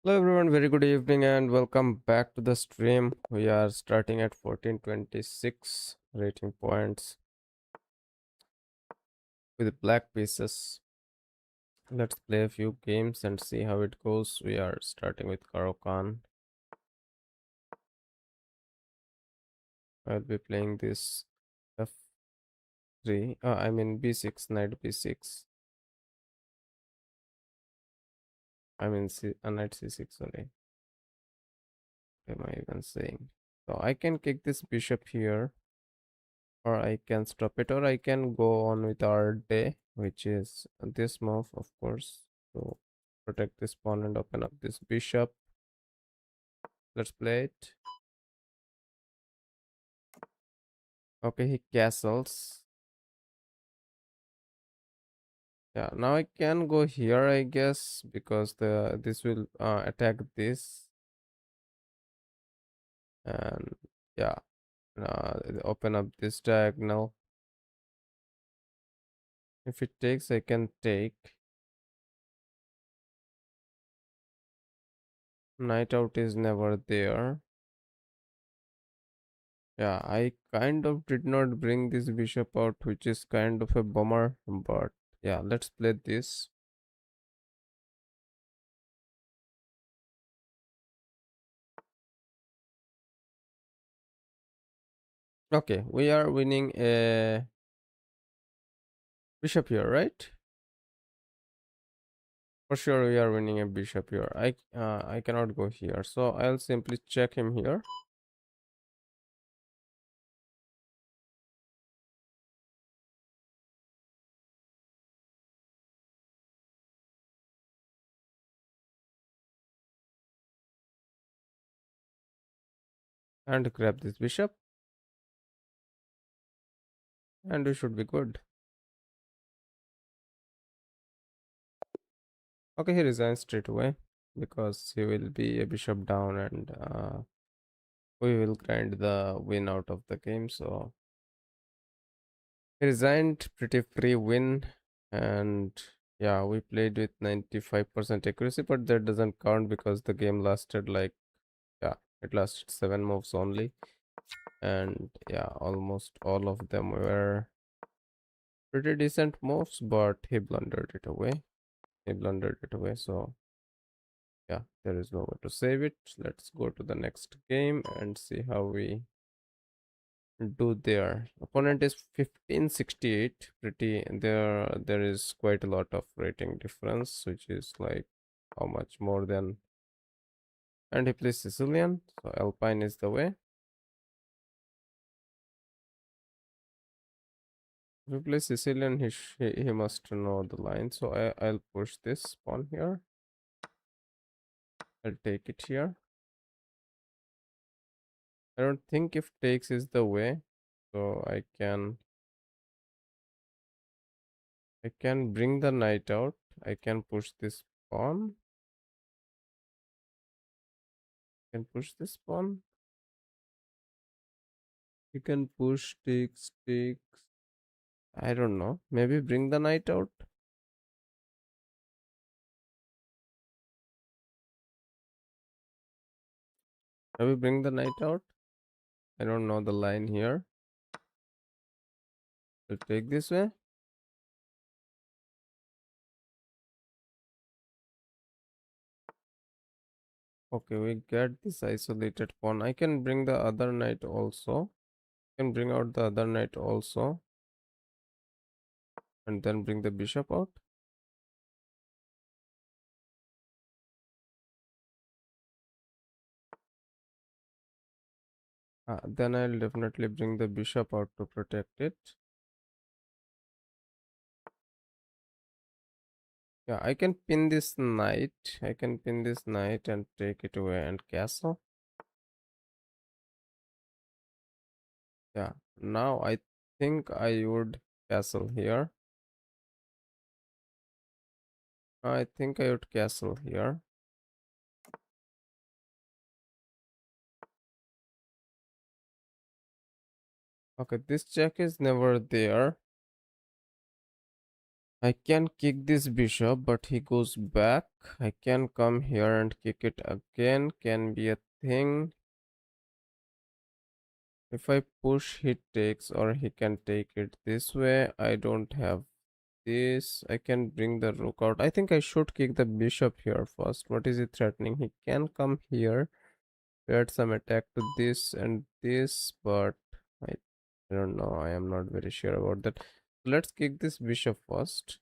Hello everyone, very good evening and welcome back to the stream. We are starting at 1426 rating points with black pieces. Let's play a few games and see how it goes. We are starting with Karo Khan. I'll be playing this F3, I mean B6, knight B6. Knight C6, sorry. What am I even saying? So I can kick this bishop here, or I can stop it, or I can go on with our day, which is this move, of course, to protect this pawn and open up this bishop. Let's play it. Okay, he castles. Yeah, now I can go here, I guess, because this will attack this, and yeah, open up this diagonal. If it takes, I can take. Knight out is never there. Yeah, I kind of did not bring this bishop out, which is kind of a bummer, but yeah, let's play this. Okay, we are winning a bishop here, right? For sure, we are winning a bishop here. I cannot go here, so I'll simply check him here. And grab this bishop, and we should be good. Okay, he resigns straight away because he will be a bishop down, and we will grind the win out of the game. So he resigned, pretty free win, and yeah, we played with 95% accuracy, but that doesn't count because the game lasted like, yeah, it lasted 7 moves only, and yeah, almost all of them were pretty decent moves, but he blundered it away. He blundered it away, so yeah, there is no way to save it. Let's go to the next game and see how we do there. Opponent is 1568. Pretty there is quite a lot of rating difference, which is like how much more than, and he plays Sicilian, so Alpine is the way. If he plays Sicilian, he must know the line. So I'll push this pawn here. I'll take it here. I don't think if takes is the way, so I can bring the knight out. I can push this pawn. I can push this pawn. You can push, takes. I don't know. Maybe bring the knight out. Maybe bring the knight out. I don't know the line here. We'll take this way. Okay, we get this isolated pawn. I can bring the other knight also. I can bring out the other knight also. And then bring the bishop out. Then I'll definitely bring the bishop out to protect it. Yeah, I can pin this knight. I can pin this knight and take it away and castle. Yeah, now I think I would castle here. I think I would castle here. Okay, this check is never there. I can kick this bishop, but he goes back. I can come here and kick it again. Can be a thing. If I push, he takes, or he can take it this way. I don't have this. I can bring the rook out. I think I should kick the bishop here first. What is he threatening? He can come here, add some attack to this and this, but I, I don't know. I am not very sure about that. Let's kick this bishop first.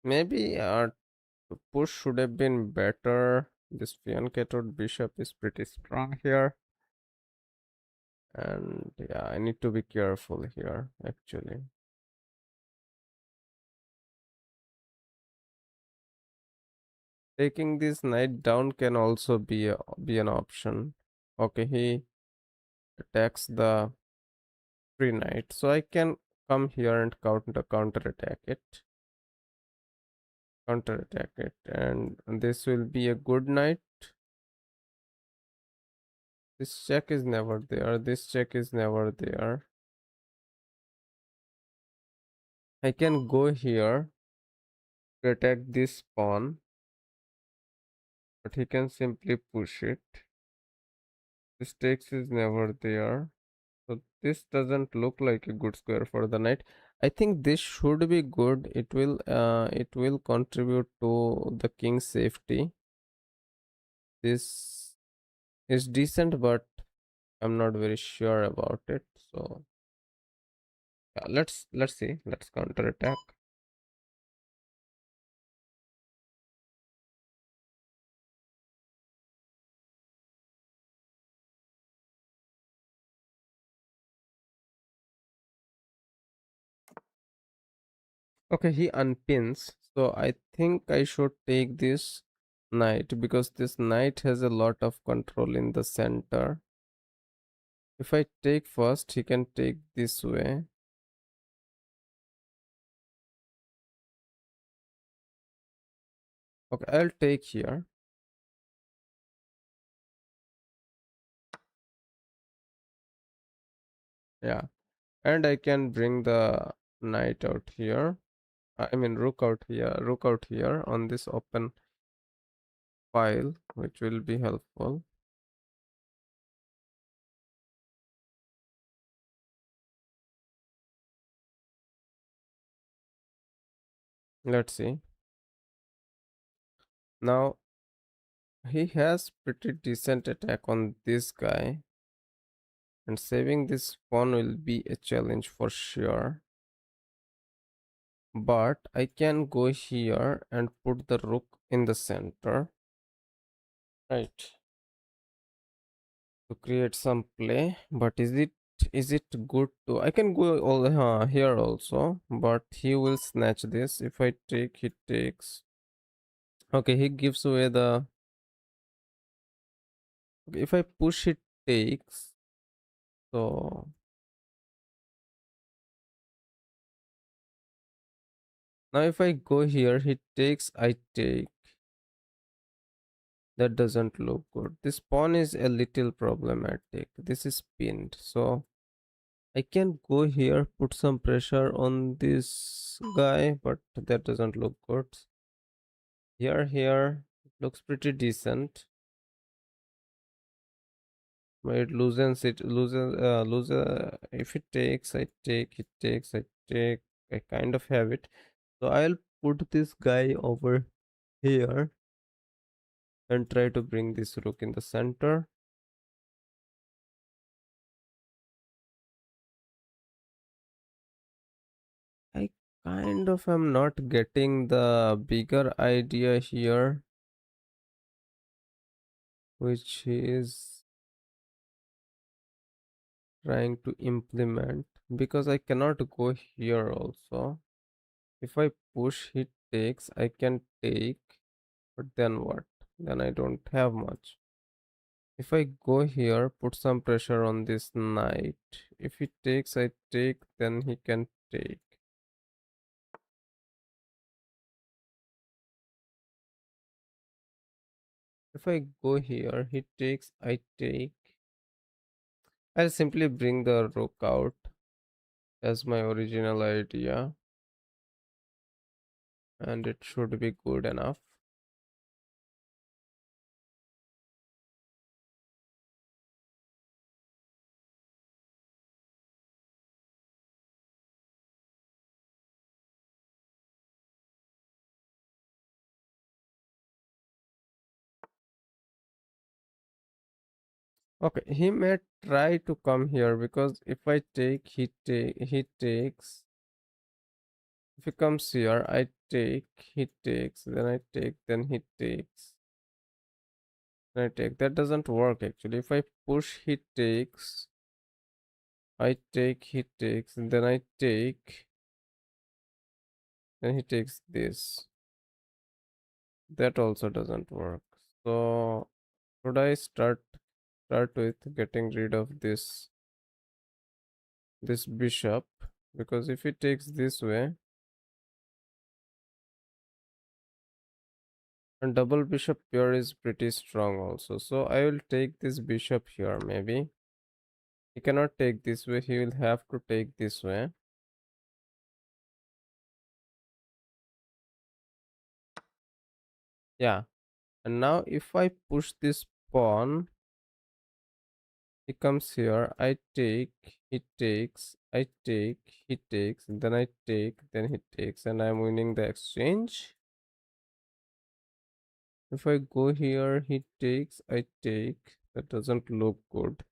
Maybe the push should have been better. This fianchetted bishop is pretty strong here. And yeah, I need to be careful here, actually. Taking this knight down can also be an option. Okay, he attacks the free knight, so I can come here and counter attack it, and this will be a good knight. This check is never there. This check is never there. I can go here to attack this pawn, but he can simply push it. This takes is never there. So this doesn't look like a good square for the knight. I think this should be good. It will contribute to the king's safety. This is decent, but I'm not very sure about it. So yeah, let's see. Let's counter attack. Okay, he unpins. So I think I should take this knight because this knight has a lot of control in the center. If I take first, he can take this way. Okay, I'll take here. Yeah, and I can bring the knight out here. I mean rook out here on this open file, which will be helpful. Let's see. Now he has pretty decent attack on this guy, and saving this pawn will be a challenge for sure. But I can go here and put the rook in the center, right, to create some play. But is it good to? I can go all here also, but he will snatch this. If I take, he takes. Okay, he gives away the. Okay, if I push, it takes. So now if I go here, he takes. I take. That doesn't look good. This pawn is a little problematic. This is pinned, so I can go here, put some pressure on this guy, but that doesn't look good. Here, it looks pretty decent. But it loosens it, if it takes, I take, it takes, I take, I kind of have it. So I'll put this guy over here and try to bring this rook in the center. I kind of am not getting the bigger idea here, which is trying to implement, because I cannot go here also. If I push, he takes, I can take, but then what? Then I don't have much. If I go here, put some pressure on this knight. If he takes, I take, then he can take. If if I go here, he takes, I take. I'll simply bring the rook out as my original idea, and it should be good enough. Okay, he may try to come here because if I take, he takes. If he comes here, I take, he takes, then I take, then he takes, then I take. That doesn't work actually. If I push, he takes, I take, he takes, and then I take, then he takes this. That also doesn't work. So should I start with getting rid of this bishop? Because if he takes this way, and double bishop pair is pretty strong also. So I will take this bishop here maybe. He cannot take this way, he will have to take this way. Yeah. And now if I push this pawn, he comes here, I take, he takes, I take, he takes, then I take, then he takes, and I'm winning the exchange. If I go here, he takes, I take. That doesn't look good.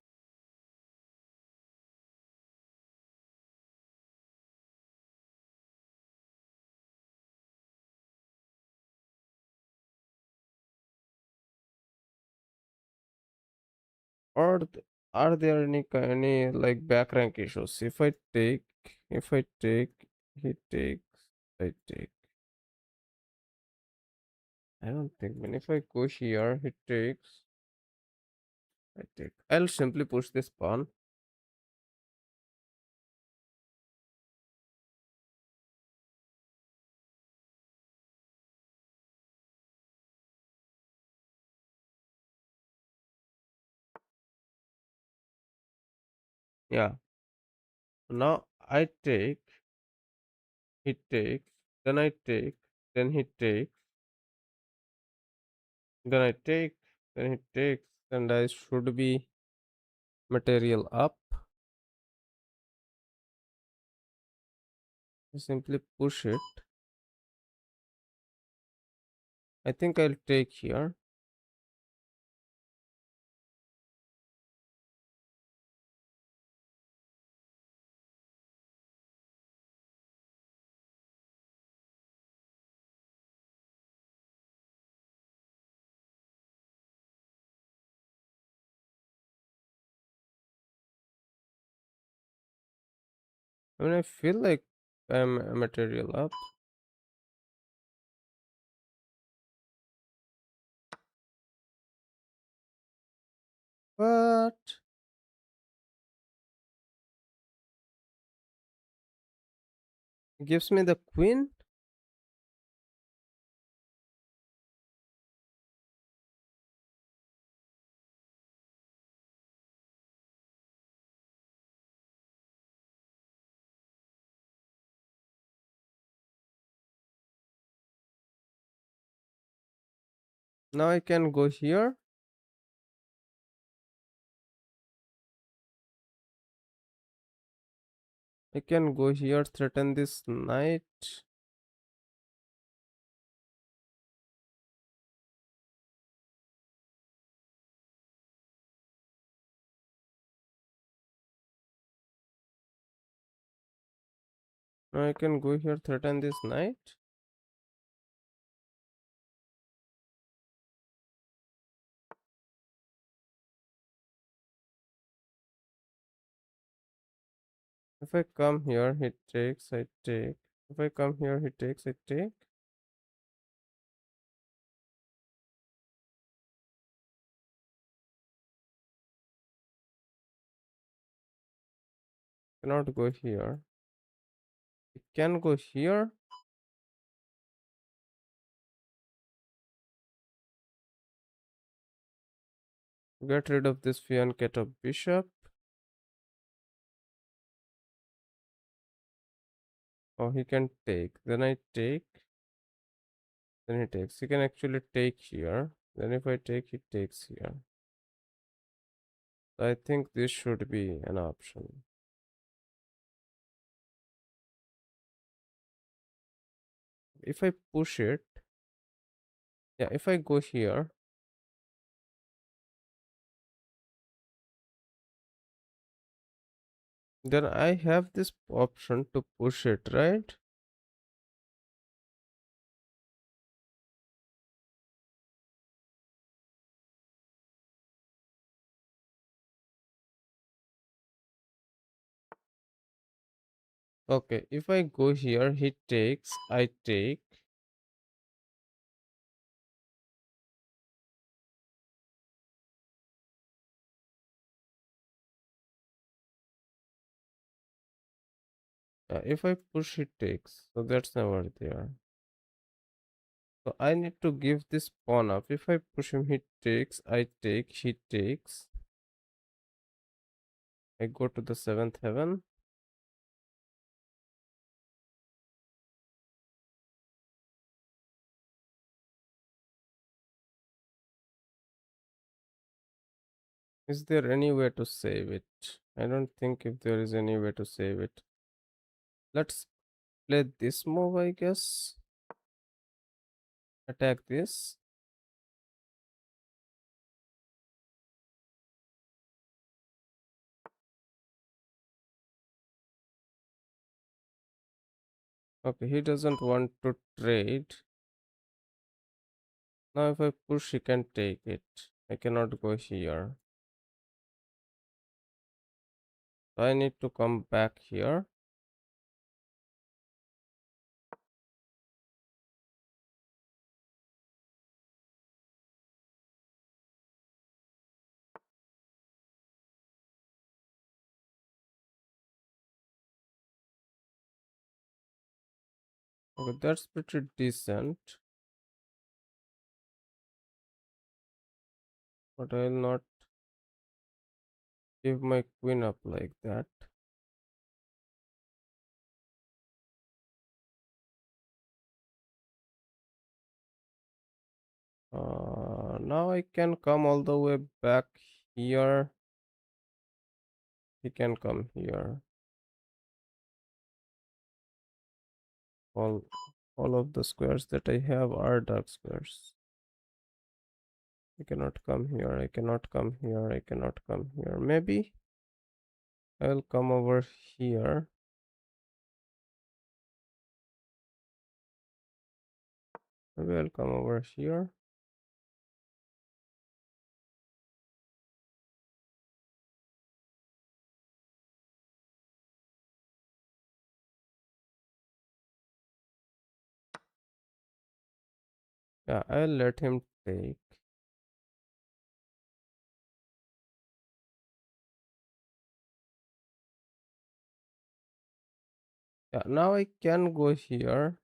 Or are there any like back rank issues? If I take, he takes, I take. I don't think. When if I go here, he takes, I take. I'll simply push this pawn. Yeah. Now I take, he takes, then I take, then he takes, then I take, then he takes, and I should be material up. I simply push it. I think I'll take here. I mean, I feel like I'm a material up. But it gives me the queen. Now I can go here. I can go here, threaten this knight. Now I can go here, threaten this knight. If I come here, he takes, I take. If I come here, he takes, I take. Cannot go here. He can go here. Get rid of this fianchet of bishop. Oh, he can take. Then I take. Then he takes. He can actually take here. Then if I take, he takes here. I think this should be an option. If I push it, yeah, if I go here, then I have this option to push it, right? Okay, if I go here, he takes, I take. If I push, he takes. So that's never there. So I need to give this pawn up. If I push him, he takes, I take, he takes. I go to the seventh heaven. Is there any way to save it? I don't think if there is any way to save it. Let's play this move, I guess. Attack this. Okay, he doesn't want to trade. Now if I push, he can take it. I cannot go here. I need to come back here. Okay, that's pretty decent. But I will not give my queen up like that. Now I can come all the way back here. He can come here. All all of the squares that I have are dark squares. I cannot come here. I cannot come here. I cannot come here. Maybe I'll come over here. Maybe I'll come over here. Yeah, I'll let him take. Yeah, now I can go here.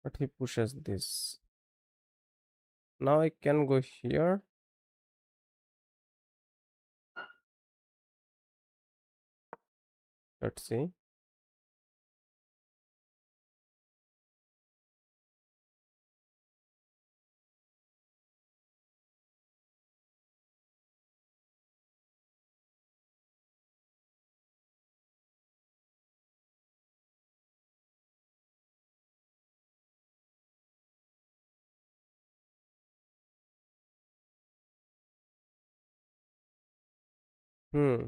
But he pushes this. Now I can go here. Let's see. Hmm.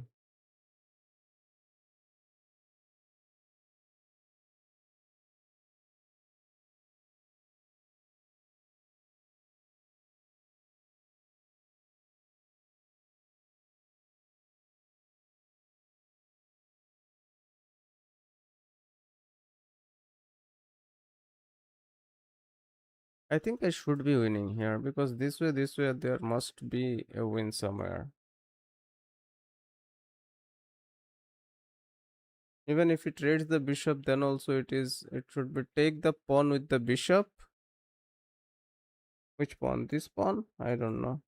I think I should be winning here because this way, there must be a win somewhere. Even if it trades the bishop, then also it should be take the pawn with the bishop. Which pawn? This pawn? I don't know.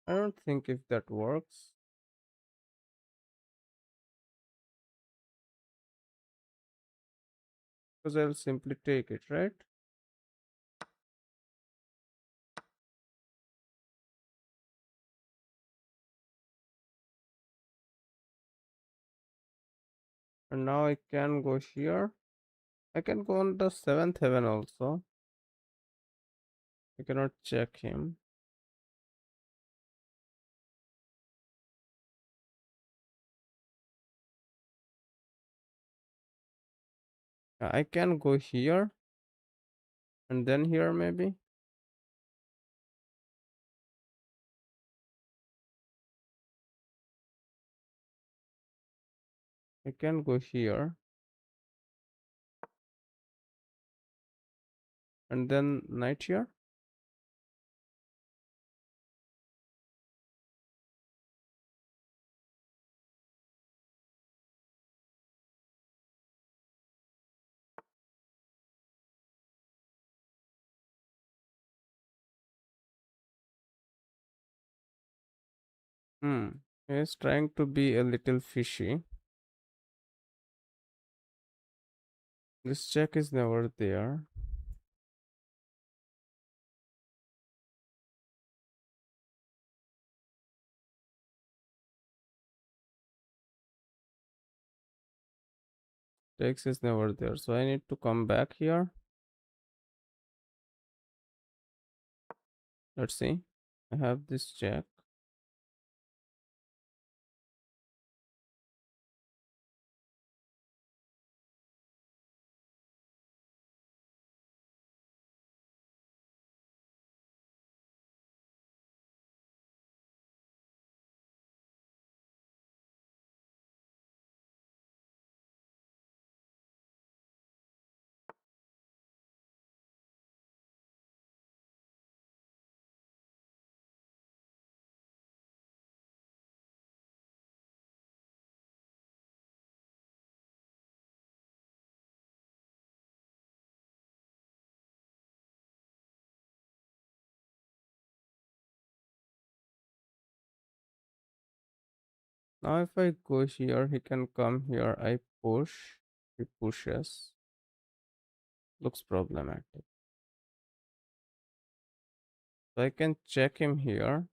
I don't think if that works. Because I'll simply take it, right? And now I can go here. I can go on the seventh heaven also. I cannot check him. I can go here and then here maybe. I can go here and then knight here. Hmm. He's trying to be a little fishy. This check is never there. Takes is never there. So I need to come back here. Let's see. I have this check. Now if I go here, he can come here. I push. He pushes. Looks problematic. So I can check him here.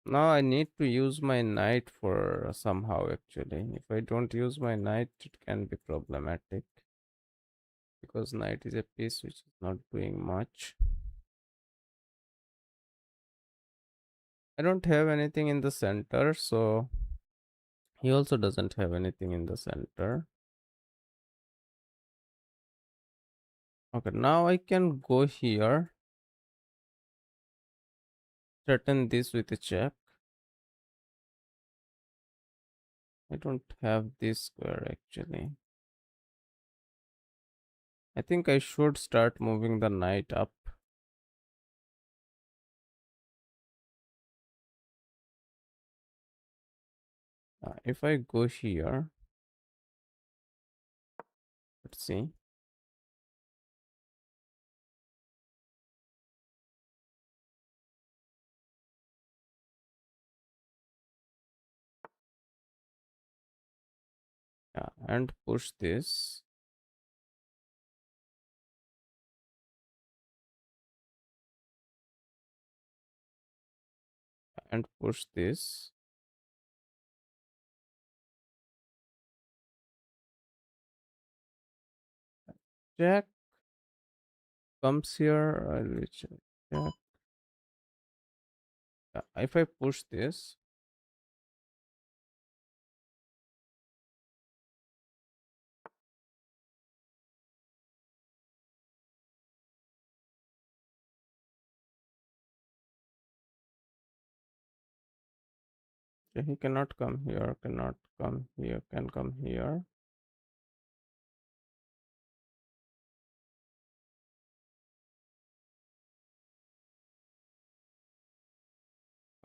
Now I need to use my knight for somehow actually. If I don't use my knight, it can be problematic. Because knight is a piece which is not doing much. I don't have anything in the center, so he also doesn't have anything in the center. Okay, now I can go here, threaten this with a check. I don't have this square actually. I think I should start moving the knight up. If I go here, let's see. Yeah, and push this. And push this. Jack comes here. I'll check. Jack. If I push this, Okay, he cannot come here, cannot come here, can come here.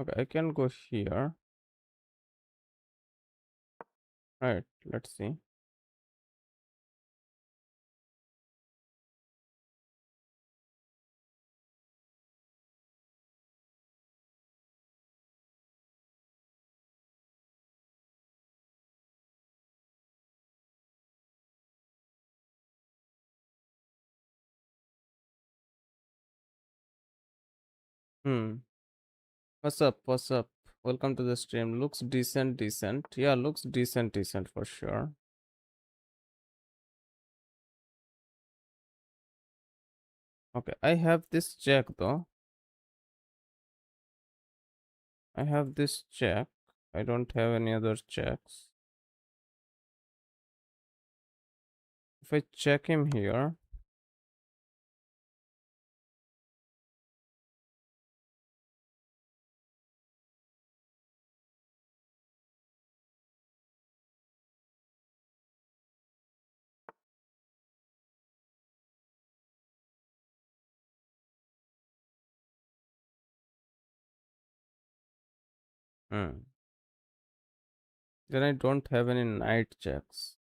Okay, I can go here. Right, let's see. Hmm. What's up? What's up? Welcome to the stream. Looks decent, decent. Yeah, looks decent, decent for sure. Okay, I have this check though. I have this check. I don't have any other checks. If I check him here, hmm, then I don't have any knight checks.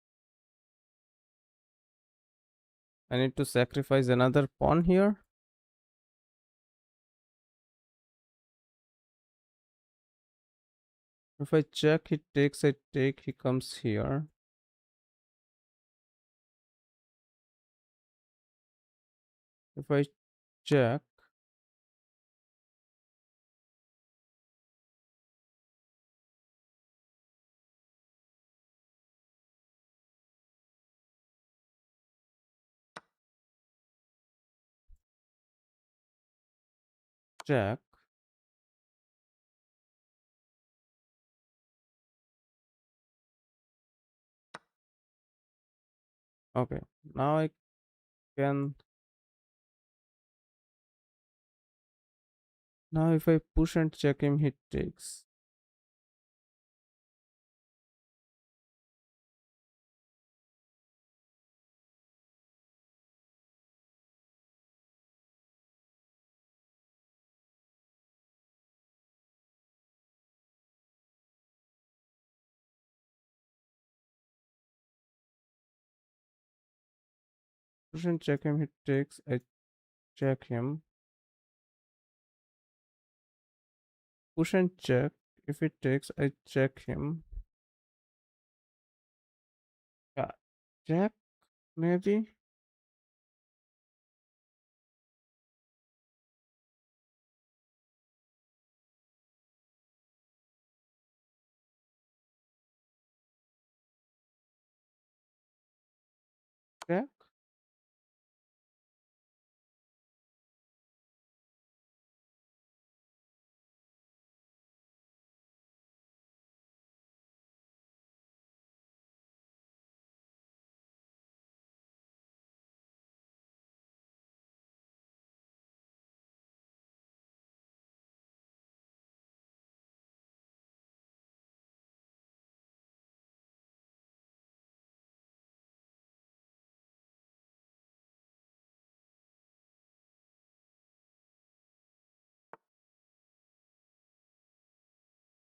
I need to sacrifice another pawn here. If I check, he takes, I take, he comes here. If I check, check. Okay, now I can. Now if I push and check him, he takes. Push and check him, he takes. I check him. Push and check. If he takes, I check him. Yeah, check maybe. Check.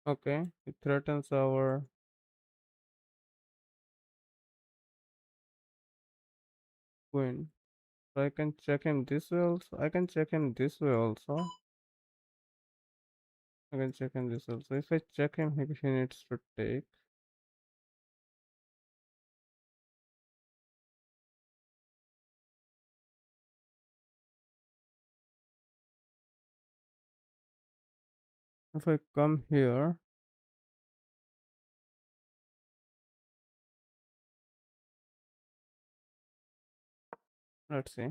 Okay, it threatens our queen. So I can check him this way also. I can check him this way also. I can check him this also. If I check him, he needs to take. If I come here, let's see.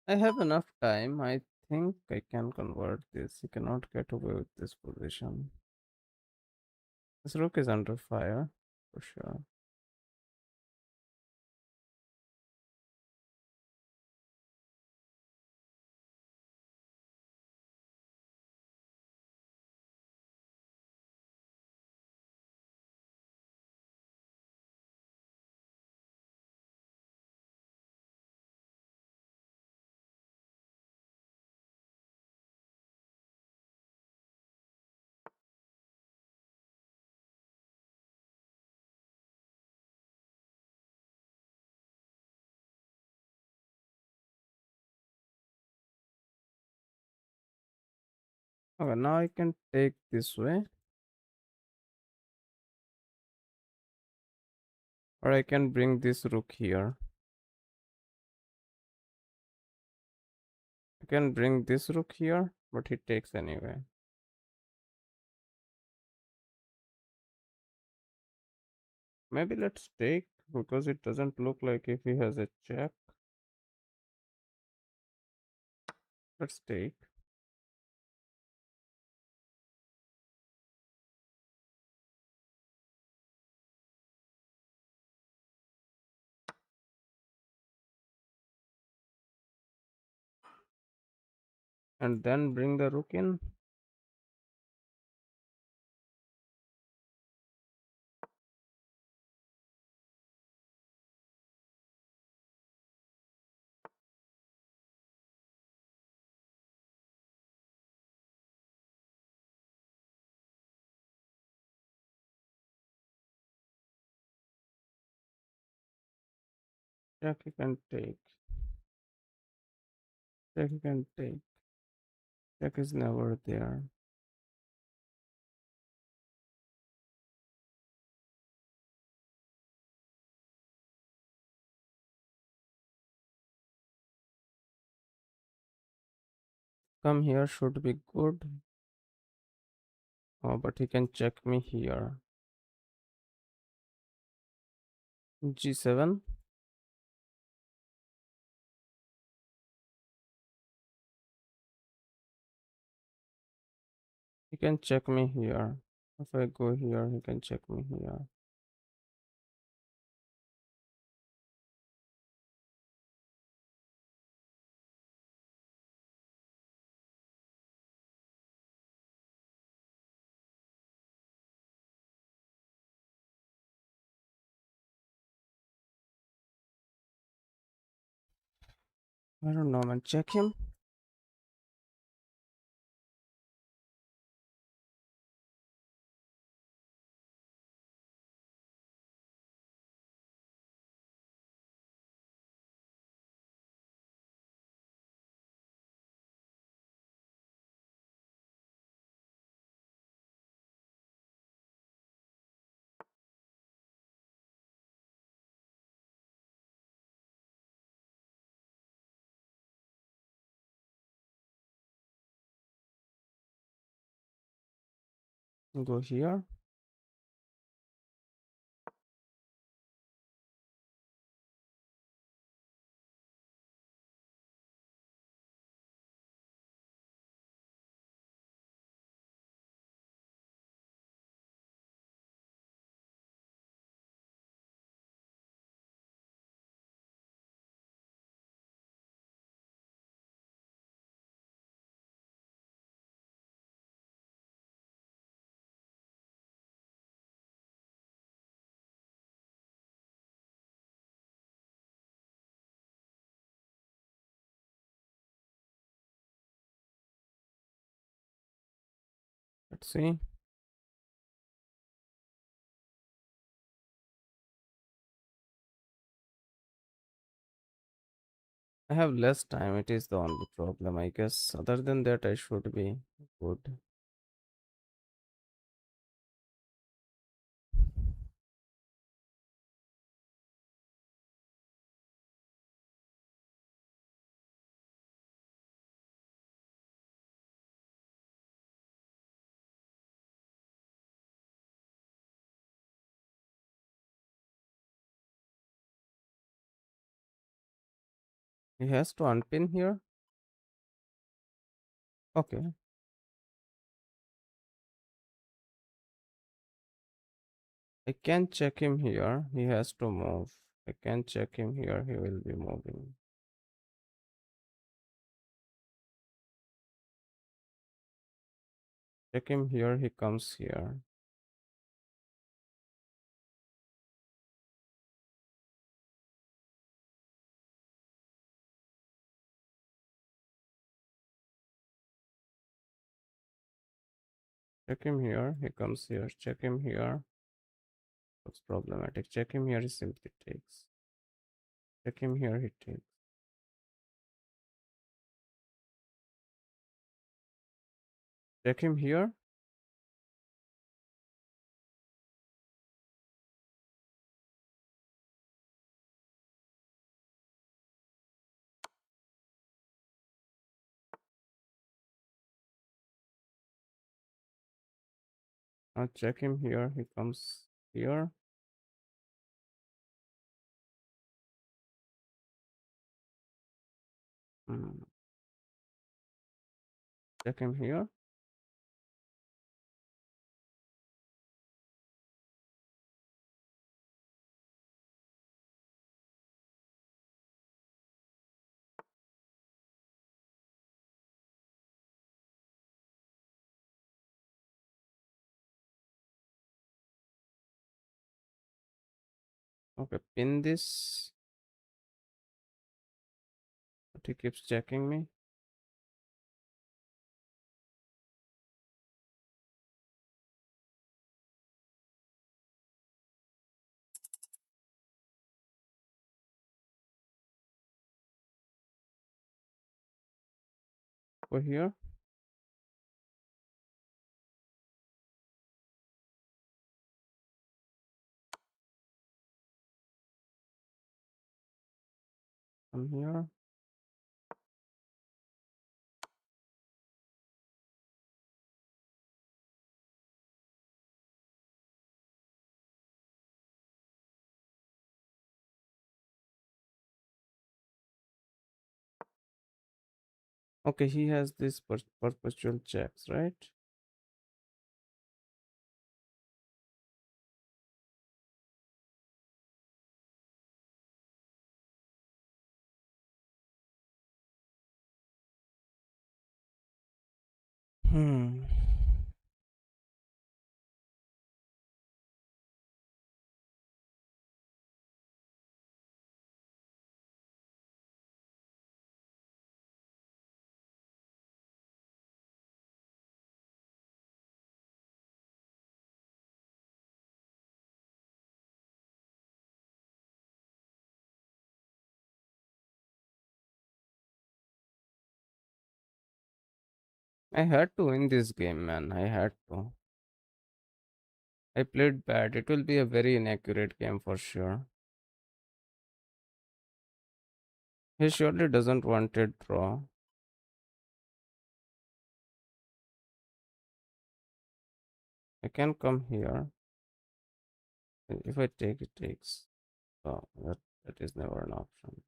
I have enough time. I think I can convert this. He cannot get away with this position. This rook is under fire for sure. Okay, now I can take this way, or I can bring this rook here. I can bring this rook here, but he takes anyway. Maybe let's take, because it doesn't look like if he has a check. Let's take. And then bring the rook in. Check he can take. Check he can take. Check is never there. Come here should be good. Oh, but he can check me here. G7. He can check me here. If I go here, he can check me here. I don't know, man. Check him. Go here. Let's see. I have less time. It is the only problem, I guess. Other than that, I should be good. He has to unpin here. Okay. I can check him here. He has to move. I can check him here. He will be moving. Check him here. He comes here. Check him here. He comes here. Check him here. Looks problematic. Check him here. He simply takes. Check him here. He takes. Check him here. Now check him here. He comes here. Hmm. Check him here. Okay, pin this. But he keeps checking me. Over here. Come here. Okay, he has this perpetual checks, right? Hmm. I had to win this game, man. I had to. I played bad. It will be a very inaccurate game for sure. He surely doesn't want it draw. I can come here. If I take, it takes. So that is never an option.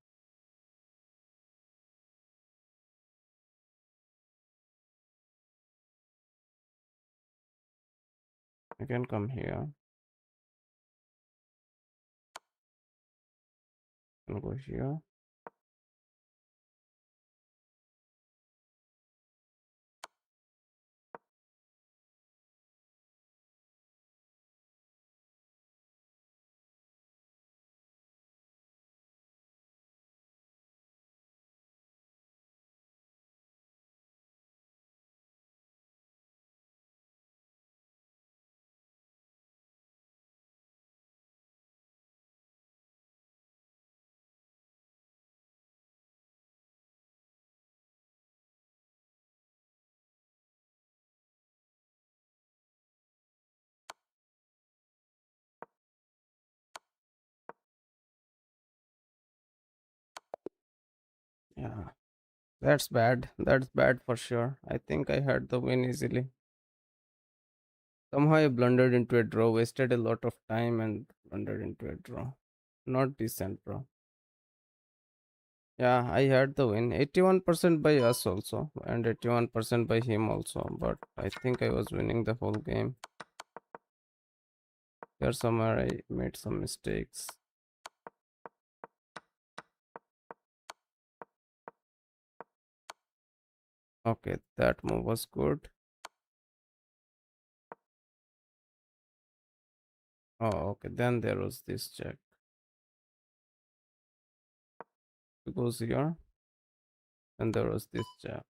I can come here and go here. Yeah, that's bad. That's bad for sure. I think I had the win easily. Somehow I blundered into a draw, wasted a lot of time and blundered into a draw. Not decent, bro. Yeah, I had the win. 81% by us also, and 81% by him also. But I think I was winning the whole game. Here somewhere I made some mistakes. Okay, that move was good. Oh, okay. Then there was this check. It goes here, and there was this check.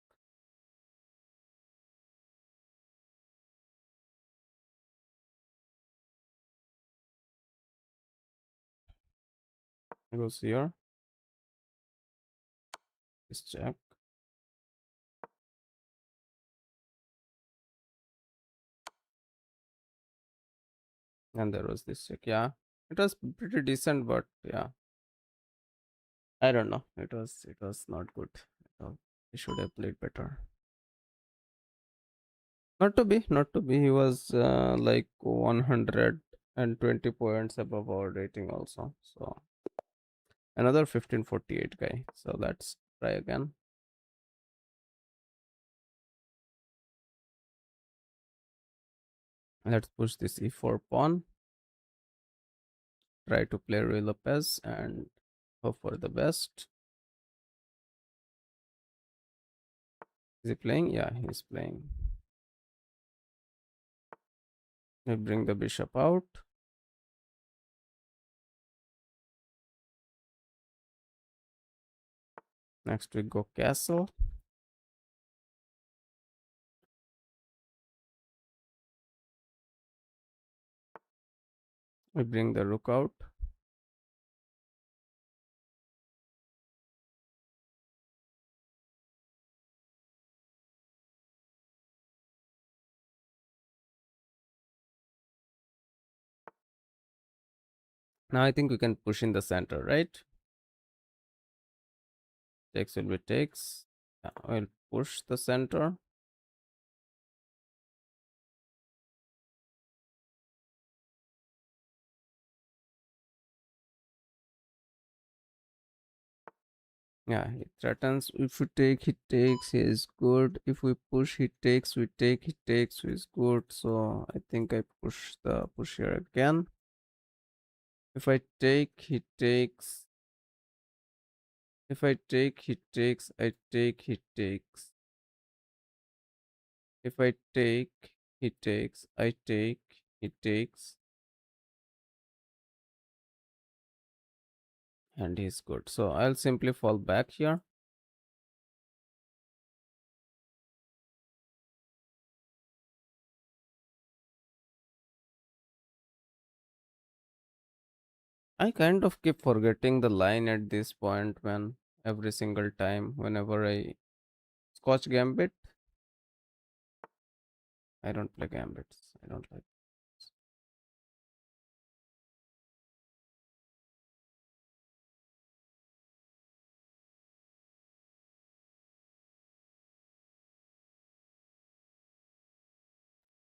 It goes here, this check, and there was this check. Yeah, it was pretty decent, but yeah, I don't know. It was not good. So I should have played better. Not to be. He was like 120 points above our rating also. So another 1548 guy. So let's try again. Let's push this e4 pawn. Try to play Rui Lopez and hope for the best. Is he playing? Yeah, he's playing. We bring the bishop out. Next we go castle. We bring the rook out. Now I think we can push in the center, right? Takes will be takes. Yeah, we'll push the center. Yeah, he threatens. If we take, he takes. He is good. If we push, he takes. We take, he takes. He is good. So I think I push here again. If I take, he takes. If I take, he takes. I take, he takes. If I take, he takes. I take, he takes, and he's good. So I'll simply fall back here. I kind of keep forgetting the line at this point, man. Every single time, whenever I Scotch Gambit, I don't play Gambits. I don't like.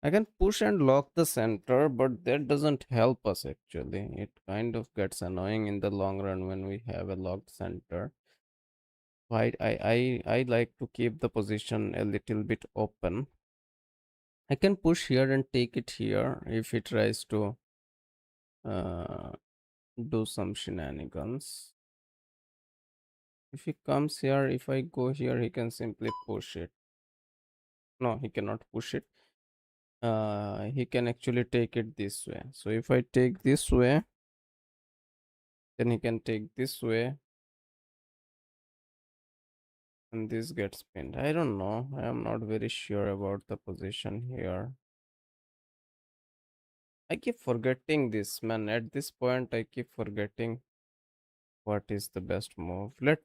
I can push and lock the center, but that doesn't help us actually. It kind of gets annoying in the long run when we have a locked center. I like to keep the position a little bit open. I can push here and take it here if he tries to uh, do some shenanigans. If he comes here, if I go here, he can simply push it. No, he cannot push it. He can actually take it this way. So if I take this way, then he can take this way, and this gets pinned. I don't know. I am not very sure about the position here. I keep forgetting this, man. At this point, I keep forgetting what is the best move. Let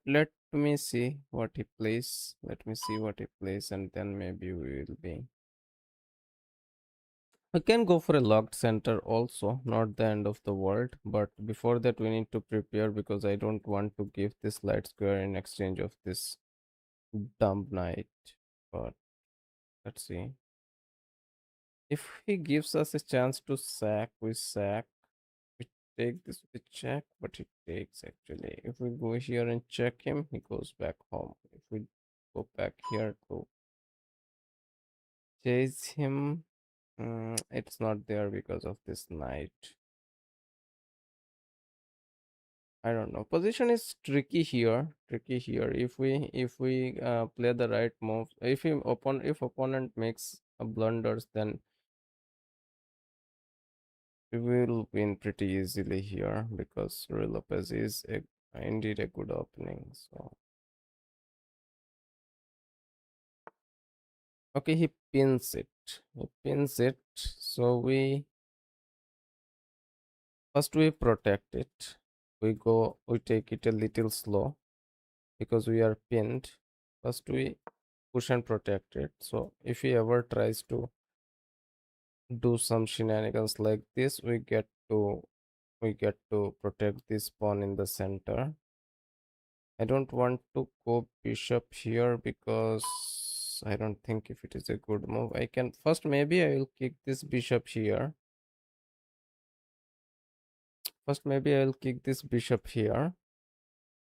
me see what he plays. Let me see what he plays, and then maybe we will be. We can go for a locked center also, not the end of the world. But before that, we need to prepare because I don't want to give this light square in exchange of this dumb knight. But let's see. If he gives us a chance to sack, we sack. We take this with a check, but he takes actually. If we go here and check him, he goes back home. If we go back here to chase him, it's not there because of this knight. I don't know. Position is tricky here. Tricky here. If we play the right move, if opponent makes a blunders, then we will win pretty easily here because Ruy Lopez is indeed a good opening. So okay, he pins it. He pins it. So we protect it. We take it a little slow because we are pinned. First we push and protect it. So if he ever tries to do some shenanigans like this, we get to protect this pawn in the center. I don't want to go bishop here because I don't think if it is a good move. I can first maybe I will kick this bishop here. First maybe I will kick this bishop here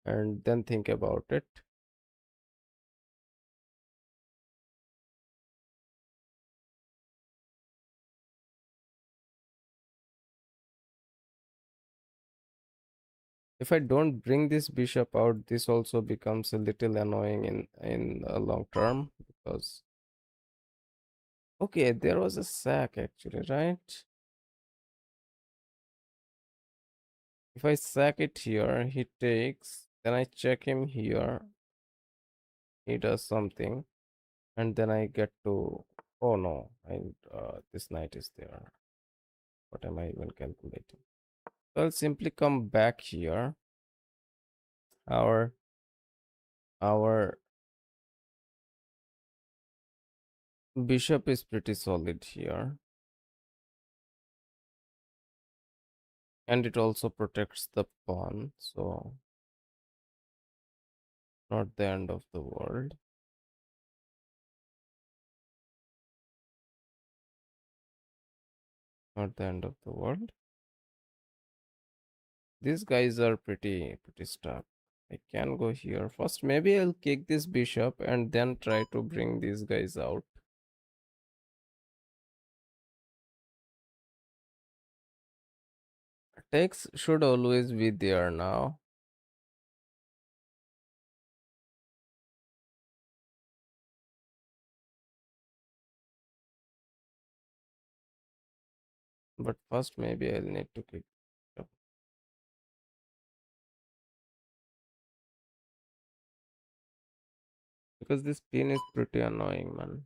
and then think about it. If I don't bring this bishop out, this also becomes a little annoying in a long term because okay, there was a sack actually, right? If I sack it here, he takes, then I check him here, he does something, and then I get to, oh no, this knight is there. What am I even calculating? So I'll simply come back here. Our bishop is pretty solid here, and it also protects the pawn, so not the end of the world. Not the end of the world. These guys are pretty stuck. I can go here. First, maybe I'll kick this bishop and then try to bring these guys out. Takes should always be there now. But first, maybe I'll need to kick up. Because this pin is pretty annoying, man.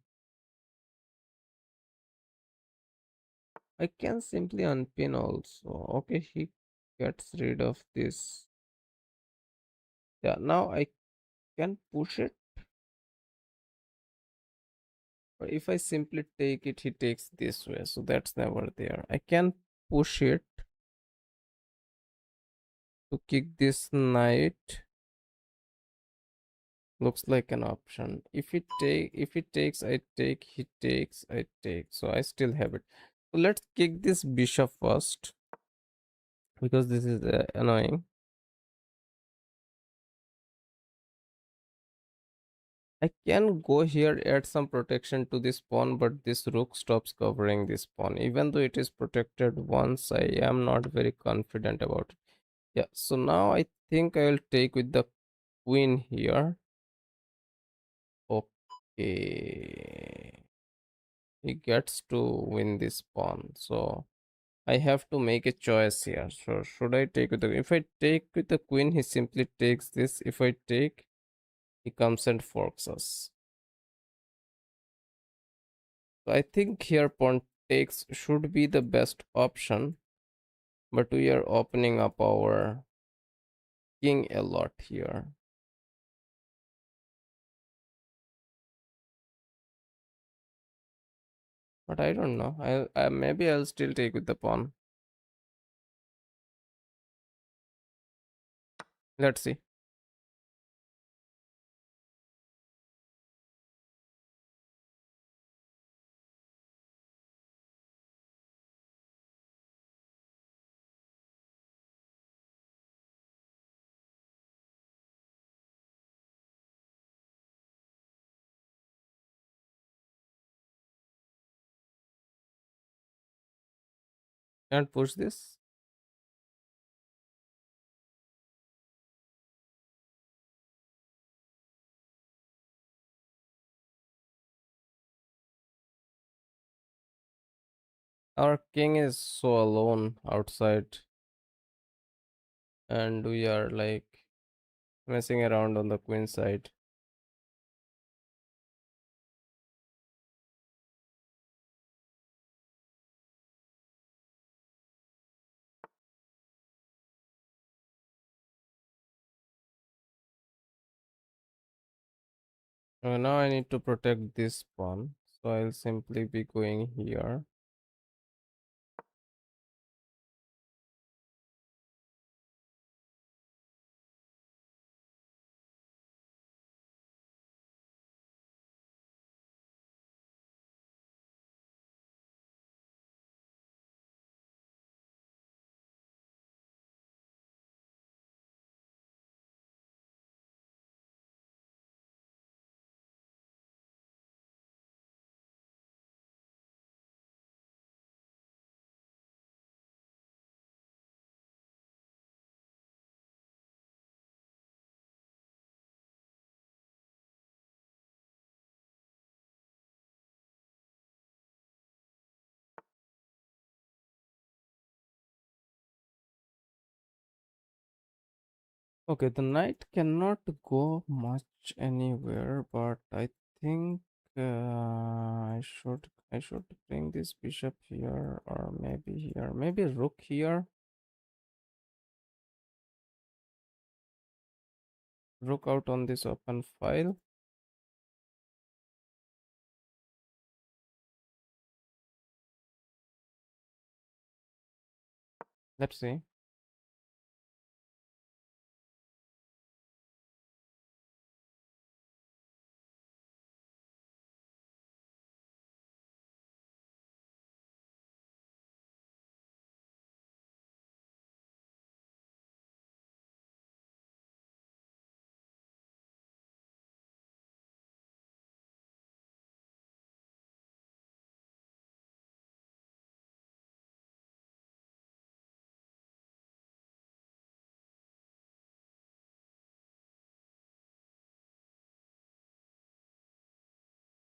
I can simply unpin also. Okay, he gets rid of this. Yeah, now I can push it. But if I simply take it, he takes this way. So that's never there. I can push it to kick this knight. Looks like an option. If it takes, I take, he takes, I take. So I still have it. So let's kick this bishop first because this is annoying. I can go here, add some protection to this pawn, but this rook stops covering this pawn. Even though it is protected once, I am not very confident about it. Yeah, so now I think I will take with the queen here. Okay. He gets to win this pawn. So I have to make a choice here. So should I take with the if I take with the queen, he simply takes this. If I take, he comes and forks us. So I think here pawn takes should be the best option, but we are opening up our king a lot here. But I don't know. Maybe I'll still take with the pawn. Let's see. Can't push this. Our king is so alone outside, and we are like messing around on the queen side. Now I need to protect this pawn, so I'll simply be going here. Okay, the knight cannot go much anywhere, but I think I should bring this bishop here, or maybe here, maybe rook here, rook out on this open file. Let's see.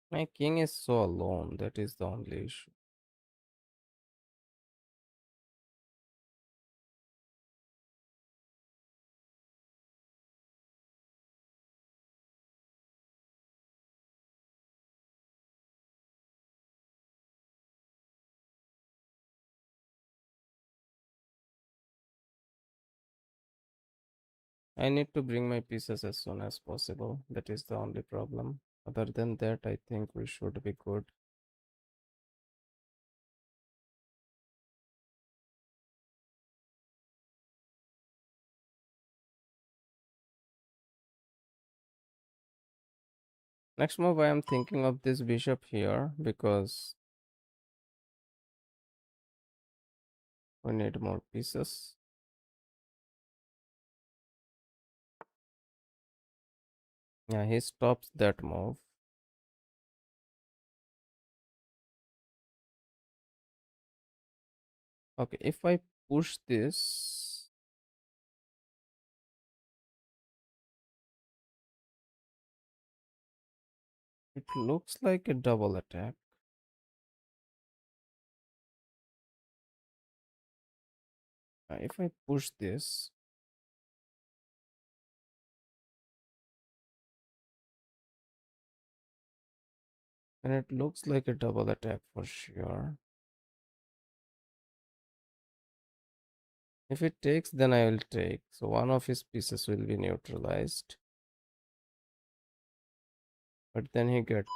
My king is so alone. That is the only issue. I need to bring my pieces as soon as possible. That is the only problem. Other than that, I think we should be good. Next move, I am thinking of this bishop here because we need more pieces. Yeah, he stops that move. Okay, if I push this, it looks like a double attack. If I push this, then it looks like a double attack for sure. If it takes, then I will take. So one of his pieces will be neutralized. But then he gets,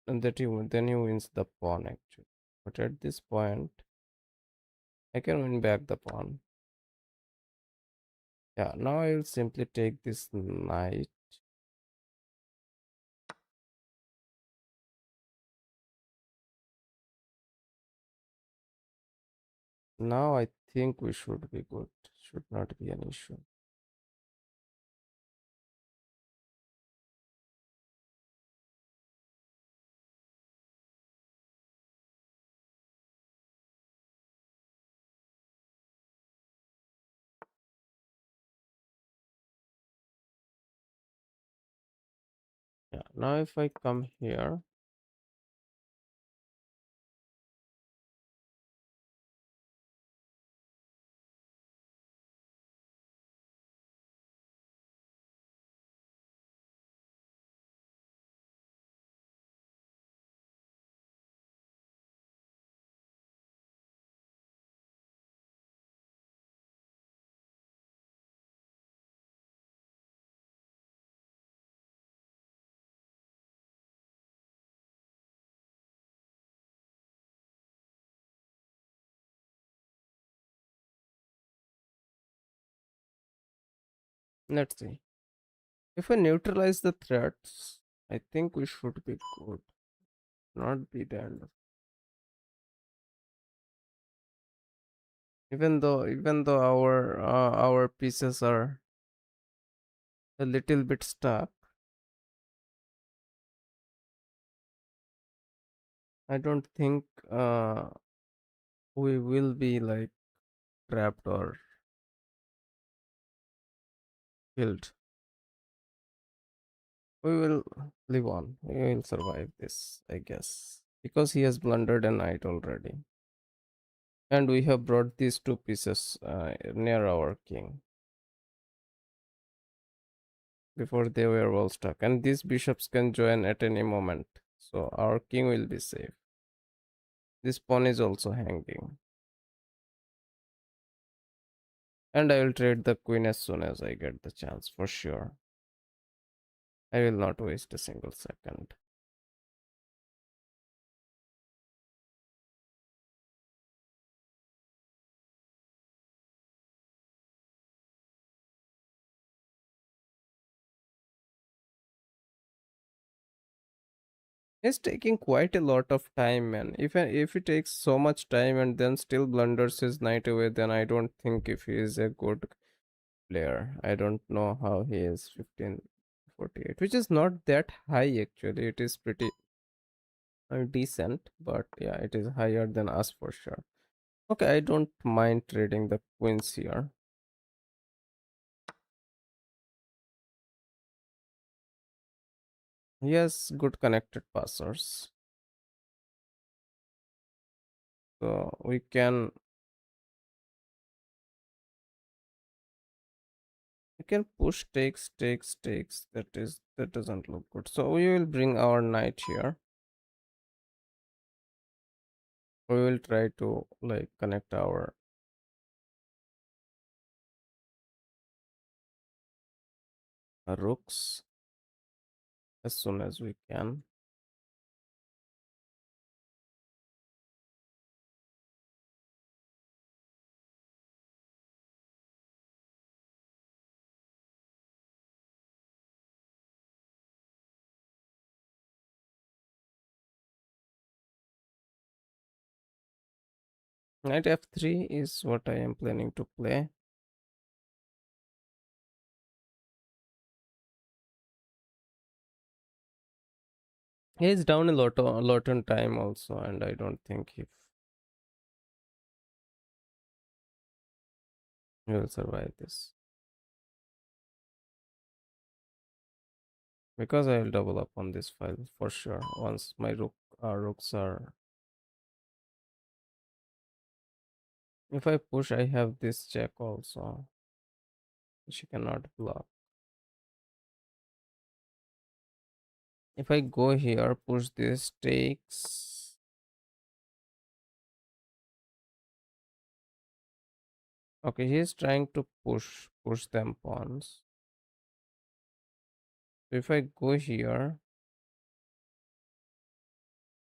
and then he wins the pawn actually. But at this point, I can win back the pawn. Yeah, now I will simply take this knight. Now I think we should be good. Should not be an issue. Now if I come here, let's see. If I neutralize the threats, I think we should be good. Not be the end. Even though our pieces are a little bit stuck, I don't think we will be like trapped or killed. We will live on. We will survive this, I guess. Because he has blundered a knight already. And we have brought these two pieces near our king before they were all stuck. And these bishops can join at any moment. So our king will be safe. This pawn is also hanging. And I will trade the queen as soon as I get the chance, for sure. I will not waste a single second. It's taking quite a lot of time, man. If it takes so much time and then still blunders his knight away, then I don't think if he is a good player. I don't know how he is 1548, which is not that high actually. It is pretty decent, but yeah, it is higher than us for sure. Okay, I don't mind trading the queens here. He has good connected passers, so we can push takes. That doesn't look good. So we will bring our knight here. We will try to like connect our rooks as soon as we can. Knight f3 is what I am planning to play. He is down a lot on time also, and I don't think he will survive this because I will double up on this file for sure once my rooks are. If I push, I have this check also. She cannot block. If I go here, push this takes. Okay, he is trying to push them pawns. So if I go here,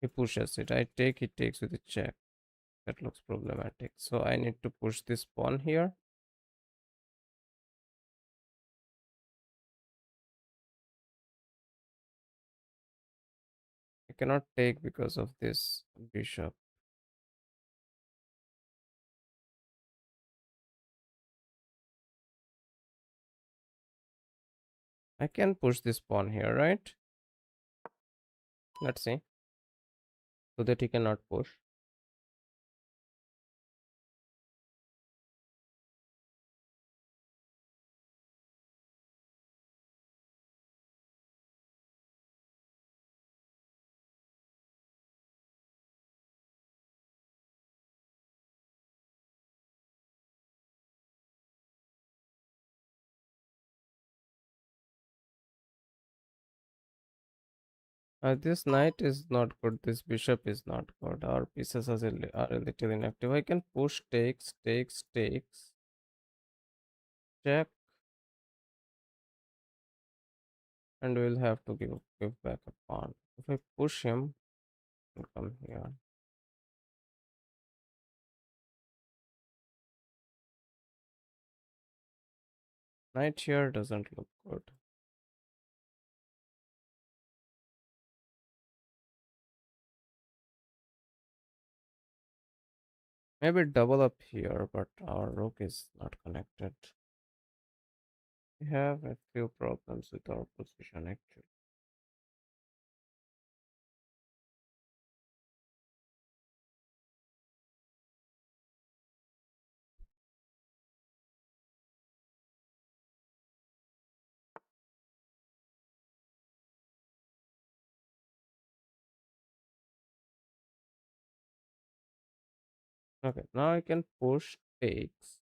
he pushes it. I take, he takes with a check. That looks problematic. So I need to push this pawn here. I cannot take because of this bishop. I can push this pawn here, right? Let's see. So that he cannot push. This knight is not good. This bishop is not good. Our pieces are a little inactive. I can push takes, check, and we'll have to give back a pawn. If I push him, he'll come here. Knight here doesn't look good. Maybe double up here, but our rook is not connected. We have a few problems with our position actually. Okay, now I can push takes,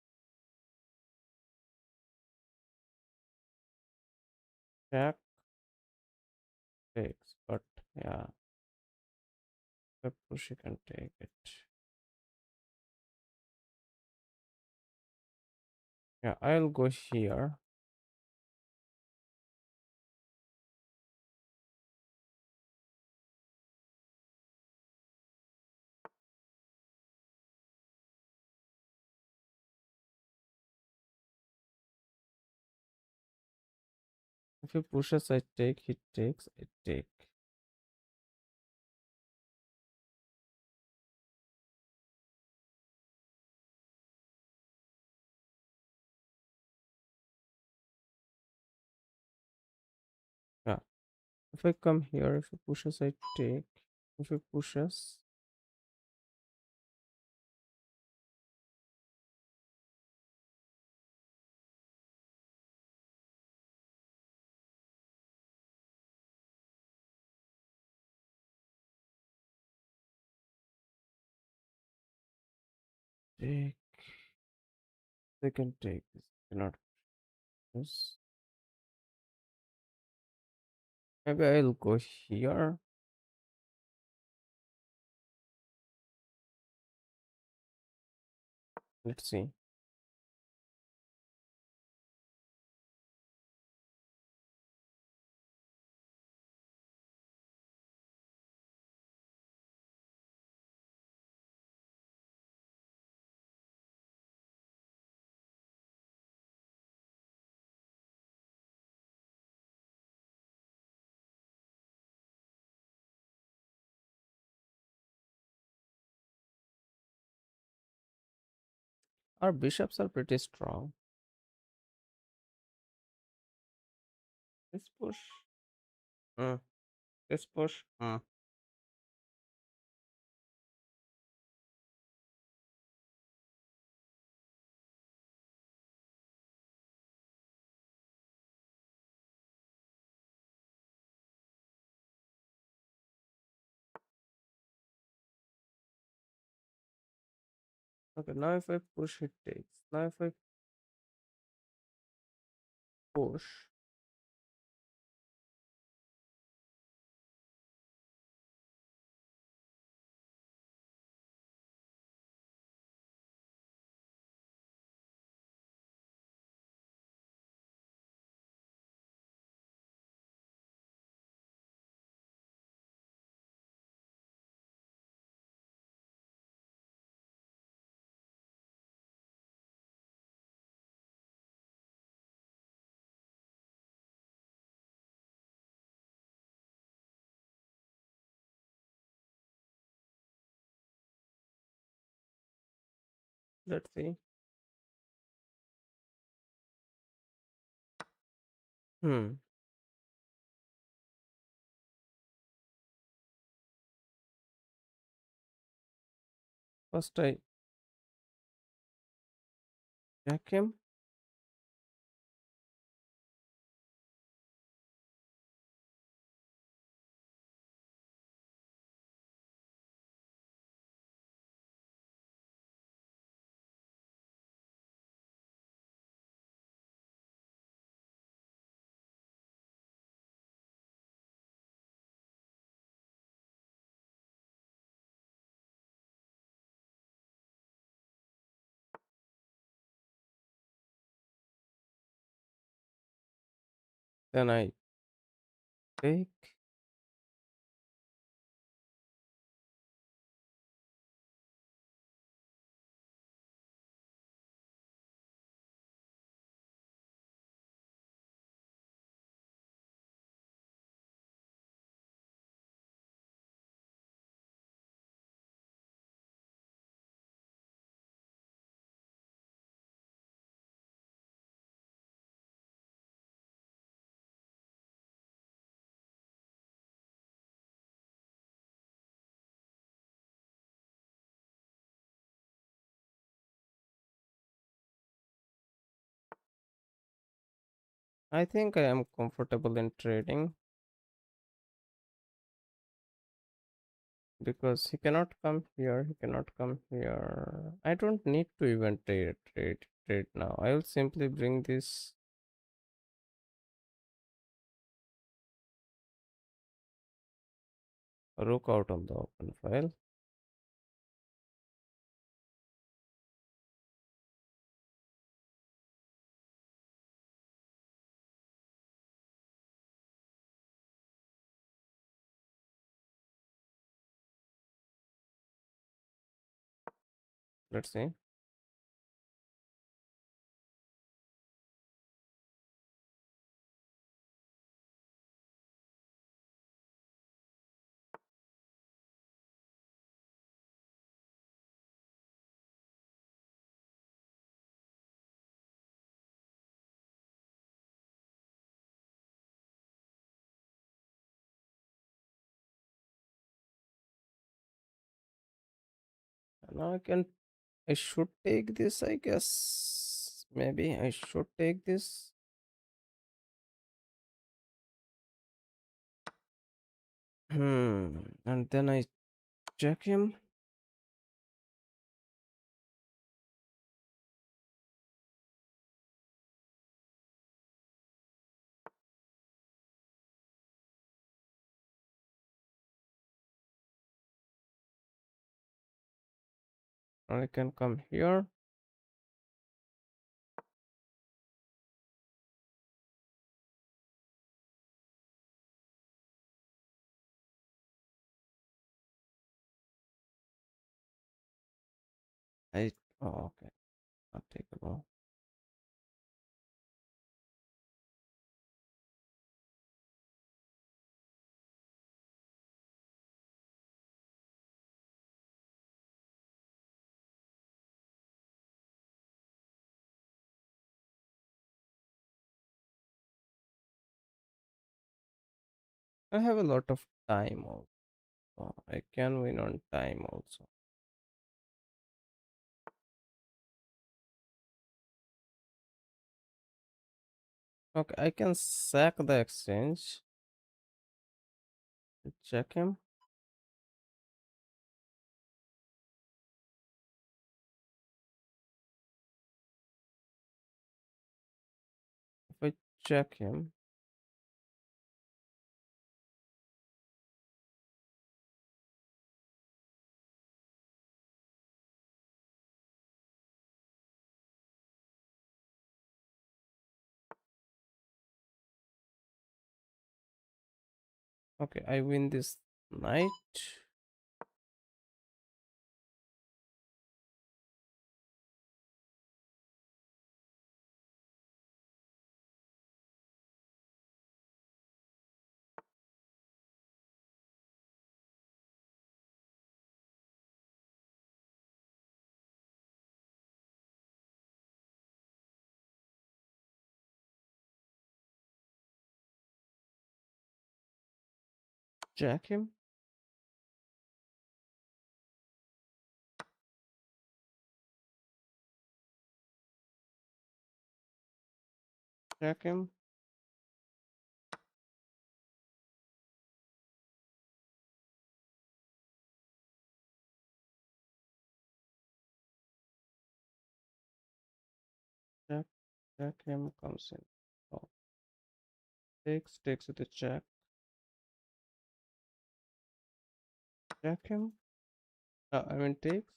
check, takes, but yeah, if I push, you can take it. Yeah, I'll go here. If he pushes, I take, he takes, I take. Yeah, if I come here, if he pushes, I take. If he pushes, take. They can take this. Cannot push. Maybe I'll go here. Let's see. Our bishops are pretty strong. Let's push. Hmm. Let's push. Hmm. Okay, now if I push, it takes. Now if I push, let's see. Hmm. First I check him. Then I take. I think I am comfortable in trading because he cannot come here. He cannot come here. I don't need to even trade now. I will simply bring this rook out on the open file. Let's see. Now I should take this, I guess. Maybe I should take this. And then I check him. I can come here. I oh okay. I'll take a ball. I have a lot of time also. I can win on time also. Okay, I can sack the exchange. Check him. If I check him, okay, I win this knight. Check him. Check him. Check. Check him. Comes in. Oh, takes with the check. Check him. I mean takes.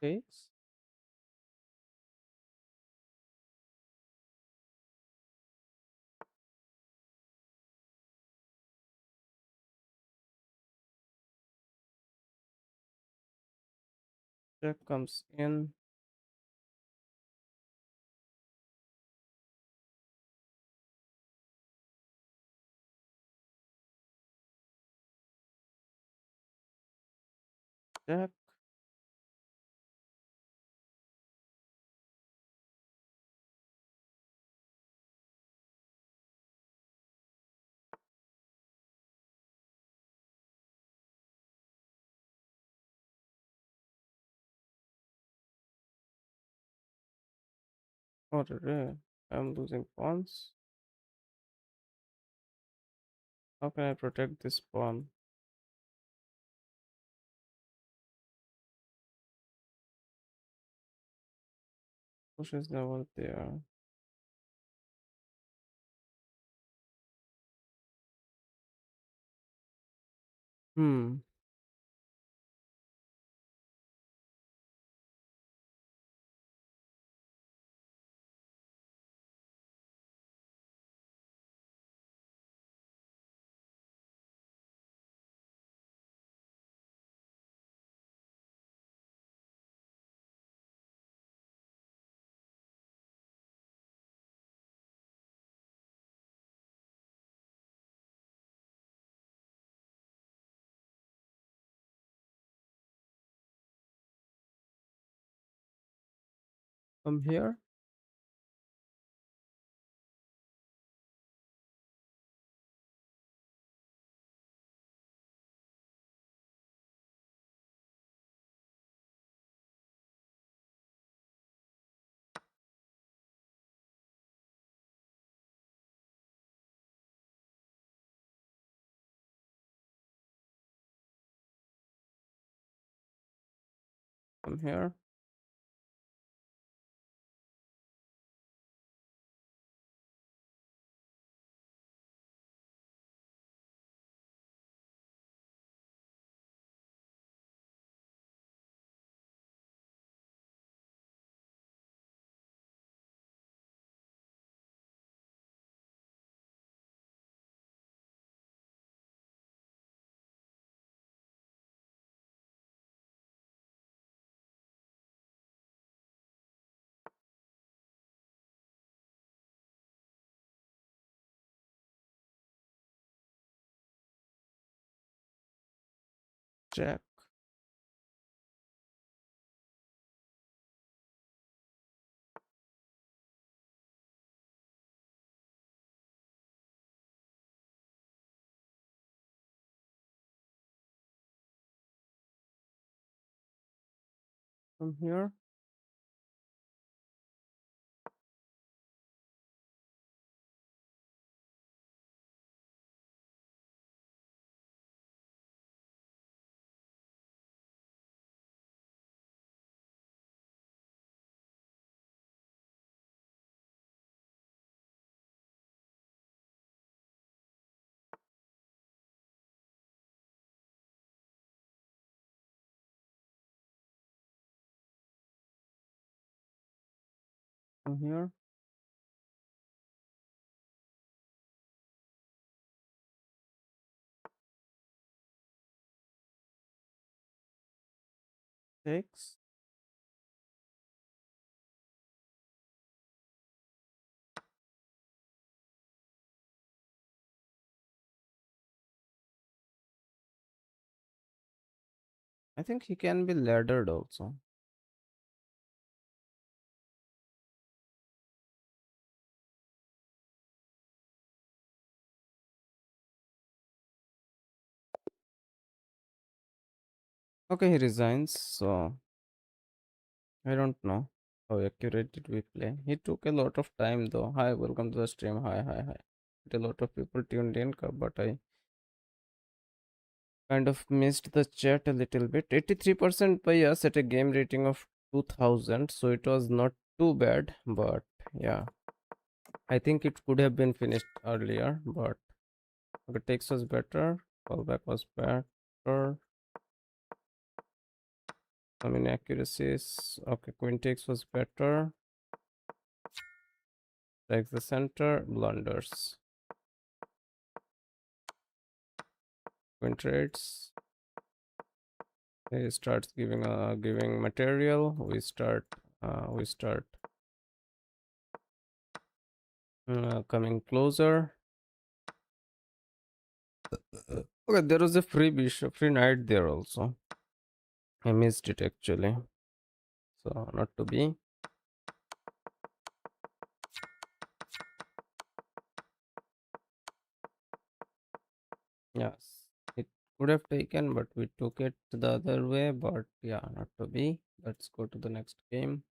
Takes. Check comes in. Check. Oh, I'm losing pawns. How can I protect this pawn? Push is never there. Hmm. From here. From here. Check. From here. From here. Takes. I think he can be laddered also. Okay, he resigns. So I don't know how accurate did we play. He took a lot of time though. Hi, welcome to the stream. Hi, hi, hi. A lot of people tuned in, but I kind of missed the chat a little bit. 83% by us at a game rating of 2000, so it was not too bad, but yeah, I think it could have been finished earlier, but the text was better, fallback was better. I mean, accuracies. Okay, queen takes was better. Takes the center, blunders. Queen trades. He starts giving material. We start coming closer. Okay, there was a free bishop, free knight there also. I missed it actually. So not to be. Yes, it could have taken, but we took it the other way. But yeah, not to be. Let's go to the next game.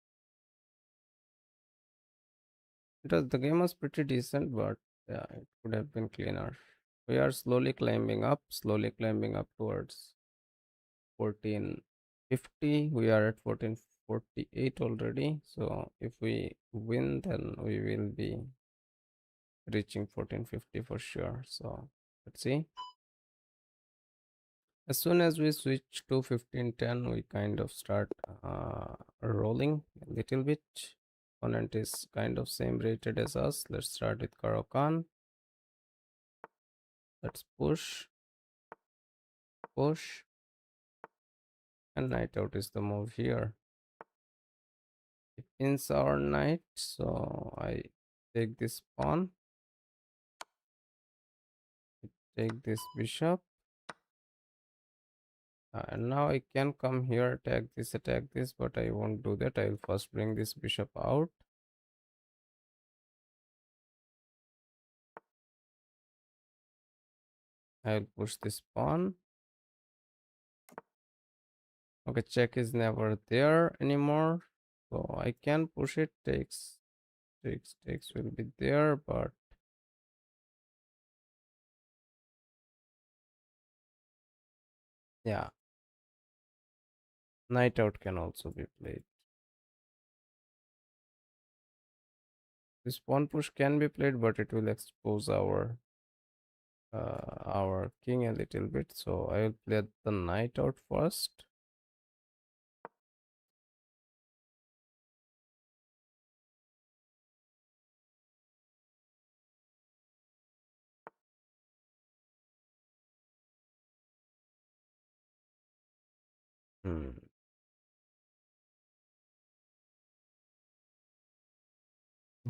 The game was pretty decent, but yeah, it could have been cleaner. We are slowly climbing up towards 1450. We are at 1448 already. So if we win, then we will be reaching 1450 for sure. So let's see. As soon as we switch to 1510, we kind of start rolling a little bit. Opponent is kind of same rated as us. Let's start with Karokan. Let's push, and knight out is the move here. It pins our knight, so I take this pawn, take this bishop, and now I can come here, attack this, but I won't do that. I'll first bring this bishop out. I'll push this pawn. Okay, check is never there anymore, so I can push it. Takes will be there, but yeah, knight out can also be played. This pawn push can be played, but it will expose our king a little bit. So I will play the knight out first.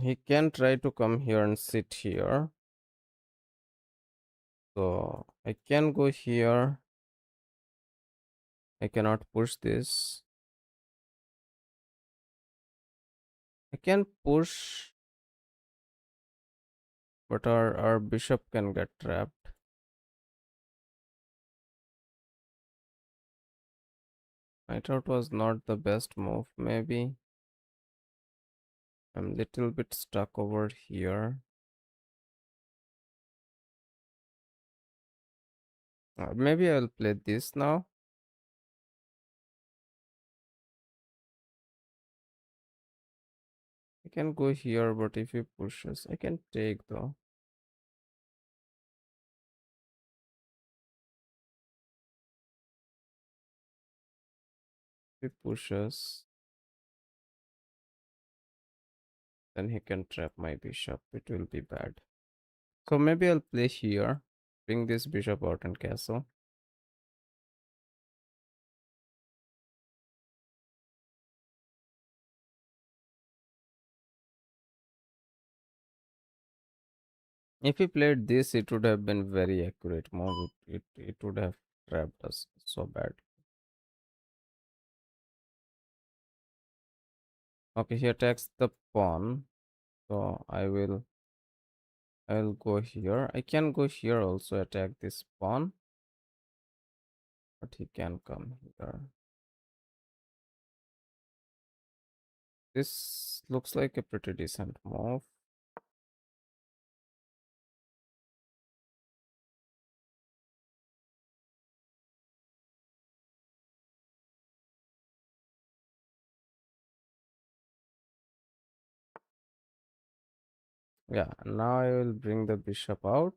He can try to come here and sit here. So I can go here. I cannot push this. I can push, but our bishop can get trapped. Knight out was not the best move, maybe. I'm little bit stuck over here. Maybe I'll play this now. I can go here, but if he pushes, I can take though. If he pushes, then he can trap my bishop. It will be bad. So maybe I'll play here. Bring this bishop out and castle. If he played this, it would have been very accurate move. It would have trapped us so bad. Okay, he attacks the pawn. So I will go here. I can go here also, attack this pawn. But he can come here. This looks like a pretty decent move. Yeah, now I will bring the bishop out.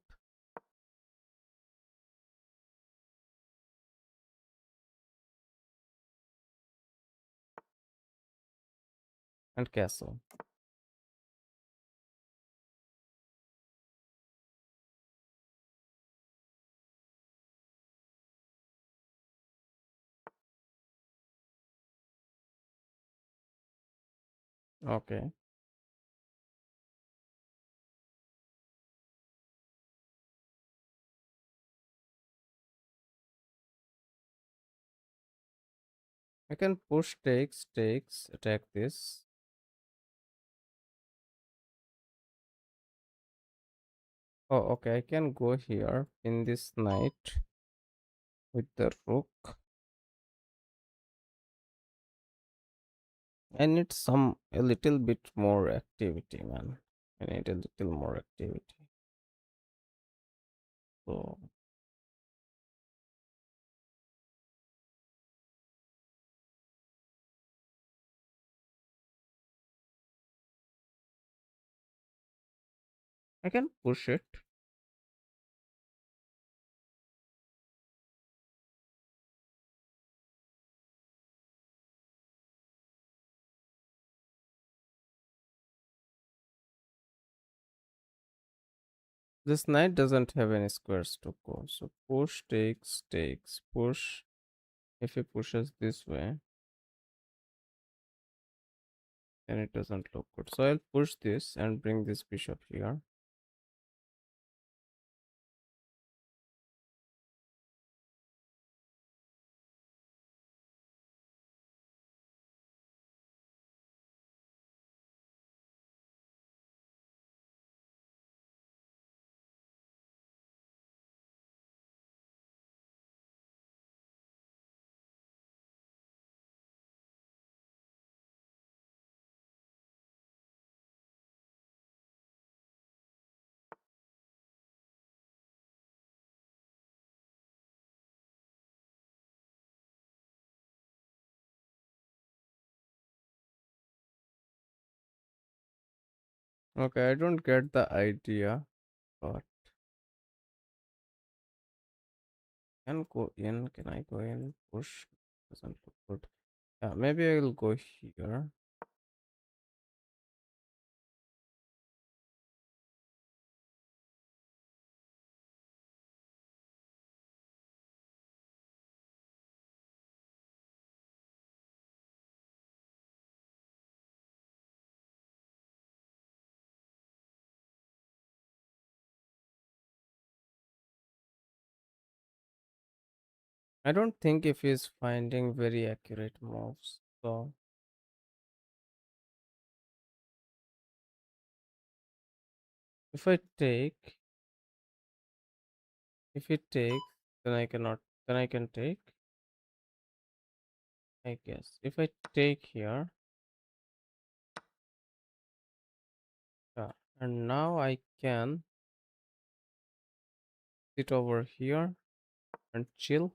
and castle. Okay. I can push takes, attack this. Oh, okay. I can go here in this knight with the rook. I need a little bit more activity, man. I need a little more activity. So I can push it. This knight doesn't have any squares to go. So push takes, push. If he pushes this way, then it doesn't look good. So I'll push this and bring this bishop here. Okay, I don't get the idea, but can go in. Can I go in? Push doesn't look good. Yeah, maybe I'll go here. I don't think if he's finding very accurate moves. So if I take, if he takes, then I cannot. Then I can take. I guess if I take here, yeah, and now I can sit over here and chill.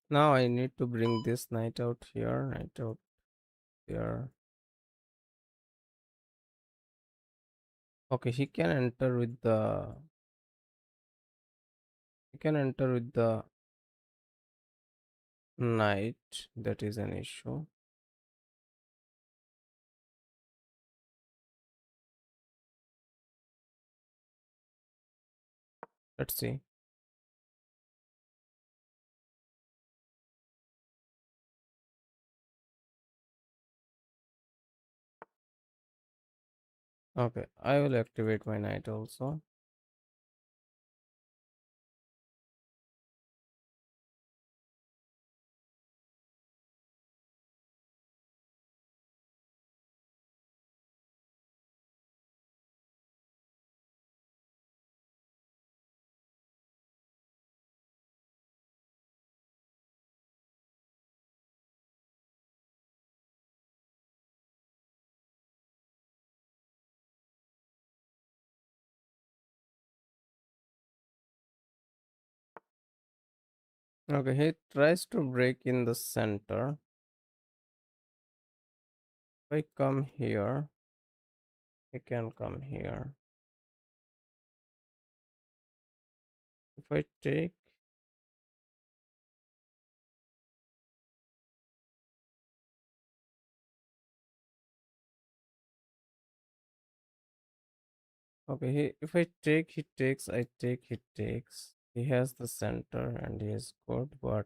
Now I need to bring this knight out here, knight out there. Okay, he can enter with the knight. That is an issue. Let's see. Okay, I will activate my knight also. Okay, he tries to break in the center. If I come here, he can come here. If I take, okay, if I take, he takes, I take, he takes. He has the center and he is good, but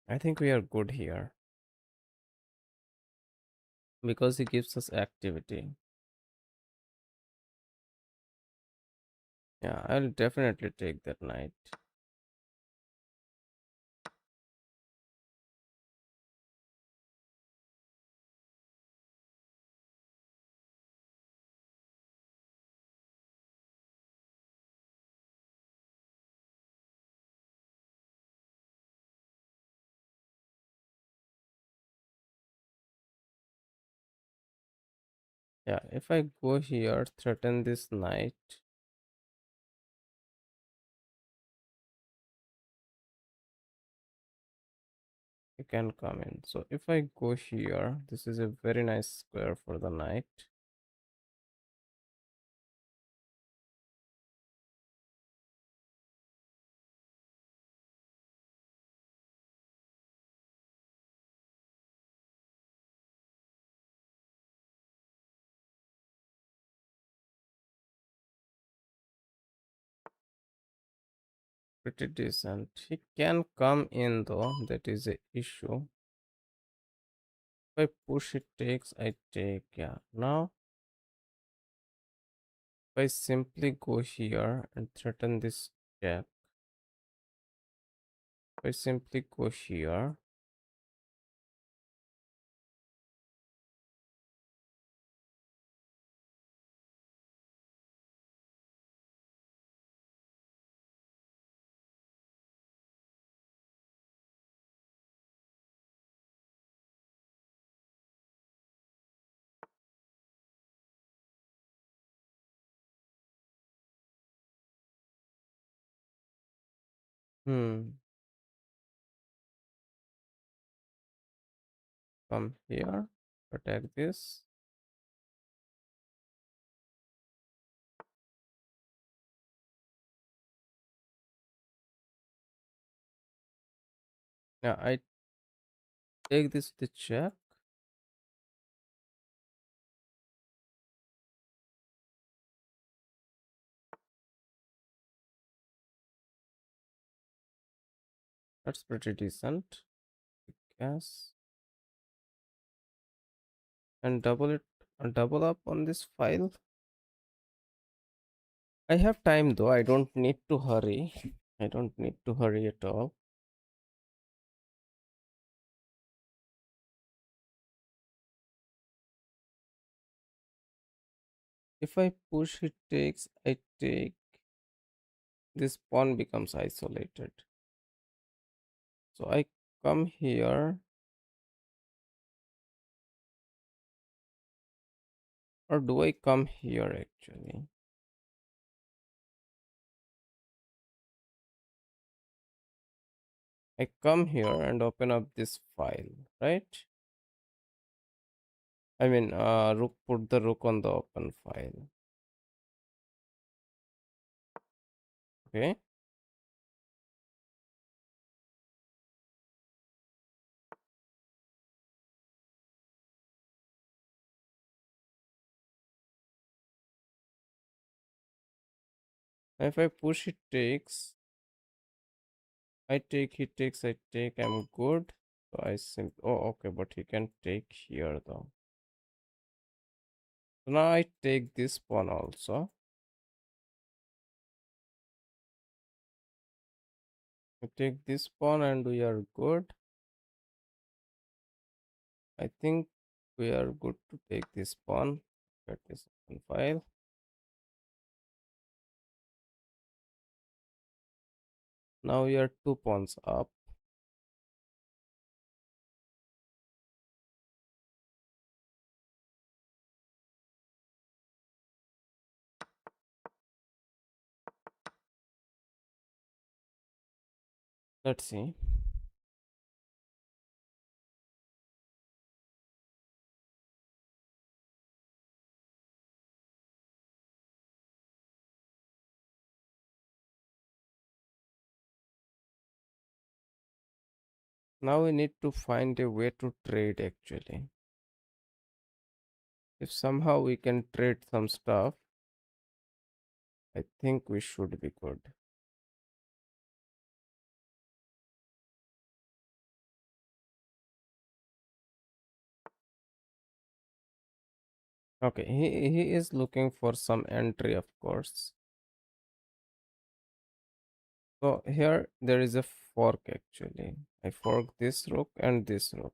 I think we are good here because he gives us activity. Yeah, I'll definitely take that knight. Yeah, if I go here, threaten this knight, you can come in. So if I go here, this is a very nice square for the knight. Pretty decent. He can come in though, that is a issue. If I push, it takes, I take. Yeah. Now, if I simply go here and threaten this jack, if I simply go here, hmm, come here, attack this. Yeah, I take this to check. That's pretty decent. Yes. And double it, double up on this file. I have time though. I don't need to hurry. I don't need to hurry at all. If I push, it takes, I take. This pawn becomes isolated. So I come here, or do I come here actually? I come here and open up this file, right? I mean, rook, put the rook on the open file. Okay. If I push, it takes. I take, he takes, I take. I'm good. So I simply. Oh, okay, but he can take here though. So now I take this pawn also. I take this pawn and we are good. I think we are good to take this pawn. Get this open file. Now we are 2 pawns up. Let's see. Now we need to find a way to trade actually. If somehow we can trade some stuff, I think we should be good. Okay, he is looking for some entry, of course. So here there is a fork actually. I fork this rook and this rook.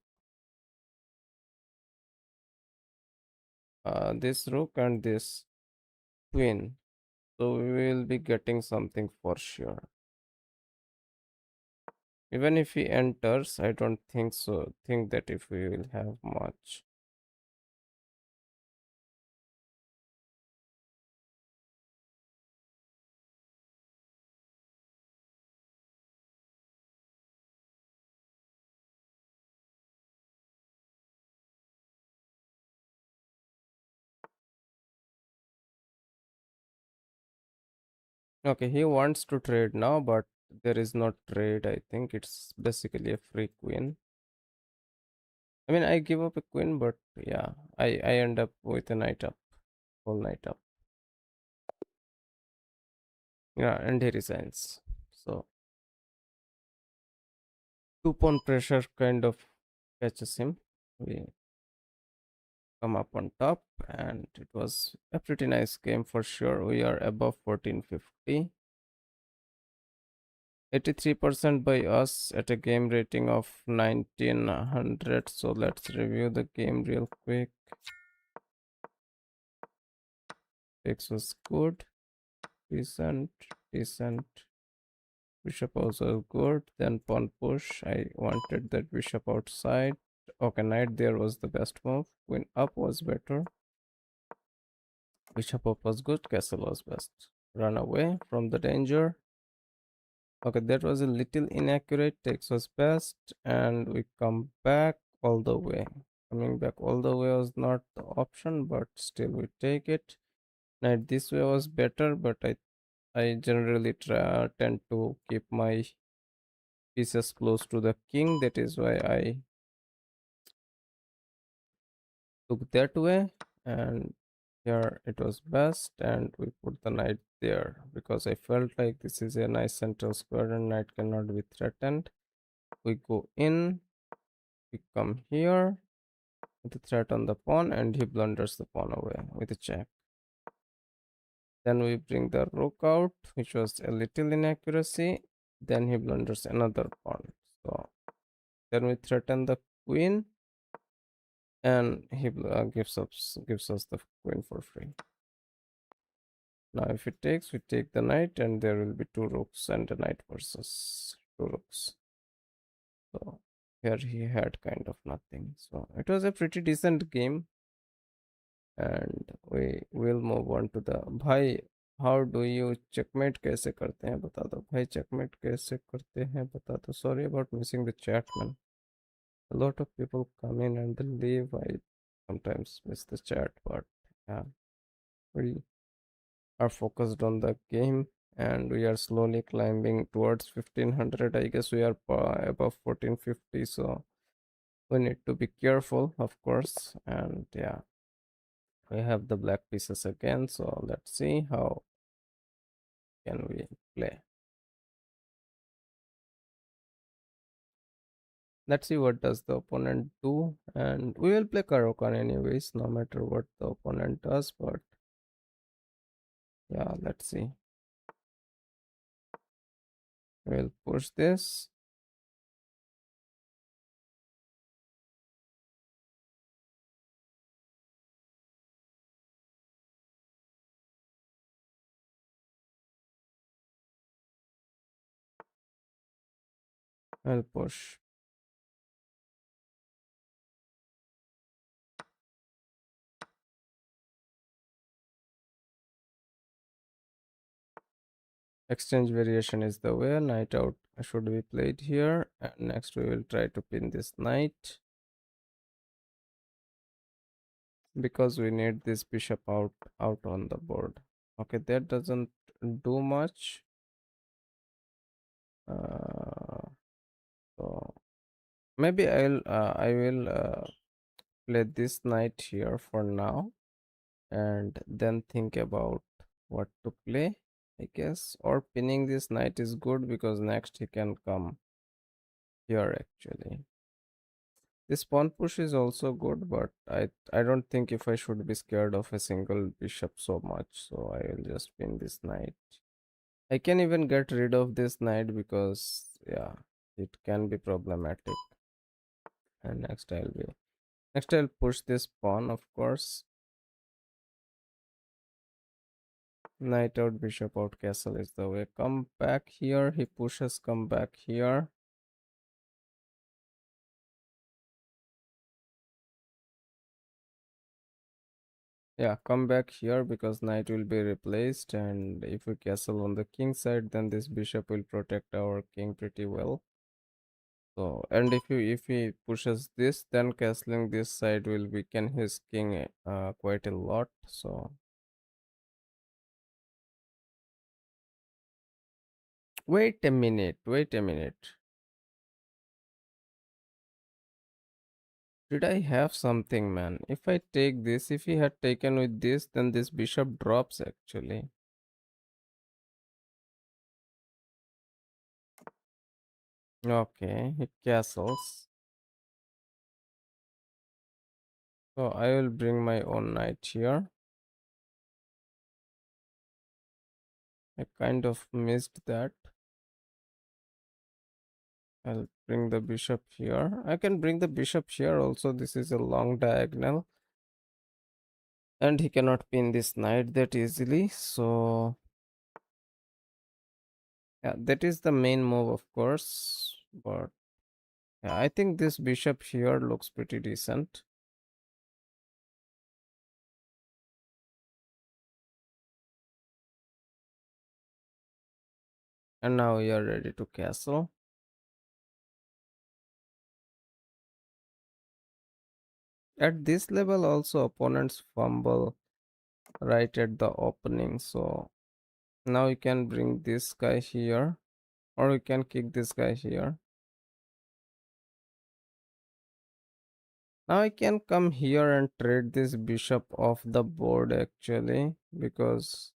This rook and this queen. So we will be getting something for sure. Even if he enters, I don't think so. Think that if we will have much. Okay, he wants to trade now, but there is no trade. I think it's basically a free queen. I mean, I give up a queen, but yeah, I end up with a knight up, whole knight up. Yeah, and he resigns. So two pawn pressure kind of catches him. We come up on top, and it was a pretty nice game for sure. We are above 1450. 83% by us at a game rating of 1900. So let's review the game real quick. X was good, decent, decent. Bishop also good. Then pawn push. I wanted that bishop outside. Okay, knight there was the best move. Queen up was better. Bishop up was good. Castle was best. Run away from the danger. Okay, that was a little inaccurate. Takes was best. And we come back all the way. Coming back all the way was not the option, but still we take it. Knight this way was better, but I generally tend to keep my pieces close to the king. That is why I took that way. And here it was best, and we put the knight there because I felt like this is a nice central square and knight cannot be threatened. We go in, we come here with a threat on the pawn, and he blunders the pawn away with a check. Then we bring the rook out, which was a little inaccuracy. Then he blunders another pawn. So then we threaten the queen, and he gives us the queen for free. Now, if it takes, we take the knight, and there will be two rooks and a knight versus two rooks. So here he had kind of nothing. So it was a pretty decent game, and we will move on to the भाई. How do you checkmate कैसे करते हैं बता दो भाई checkmate कैसे करते हैं बता दो. Sorry about missing the chat, man. A lot of people come in and then leave. I sometimes miss the chat, but yeah, we are focused on the game, and we are slowly climbing towards 1500. I guess we are above 1450, so we need to be careful, of course. And yeah, we have the black pieces again, so let's see how can we play. Let's see what does the opponent do, and we will play Karokan anyways, no matter what the opponent does. But yeah, let's see. We'll push this. I'll push. Exchange variation is the way. Knight out should be played here. And next we will try to pin this knight, because we need this bishop out on the board. Okay, that doesn't do much. So Maybe I will play this knight here for now, and then think about what to play, I guess. Or pinning this knight is good because next he can come here actually. This pawn push is also good, but I don't think if I should be scared of a single bishop so much, so I will just pin this knight. I can even get rid of this knight because yeah, it can be problematic. And next I'll push this pawn, of course. Knight out, bishop out, castle is the way. Come back here, he pushes, come back here. Yeah, come back here because knight will be replaced, and if we castle on the king side, then this bishop will protect our king pretty well. So, and if he pushes this, then castling this side will weaken his king quite a lot. So, wait a minute, wait a minute. Did I have something, man? If I take this, if he had taken with this, then this bishop drops actually. Okay, he castles. So I will bring my own knight here. I kind of missed that. I'll bring the bishop here. I can bring the bishop here also. This is a long diagonal. And he cannot pin this knight that easily. So, yeah, that is the main move, of course. But yeah, I think this bishop here looks pretty decent. And now we are ready to castle. At this level, also, opponents fumble right at the opening. So, now we can bring this guy here. Or we can kick this guy here. Now I can come here and trade this bishop off the board actually because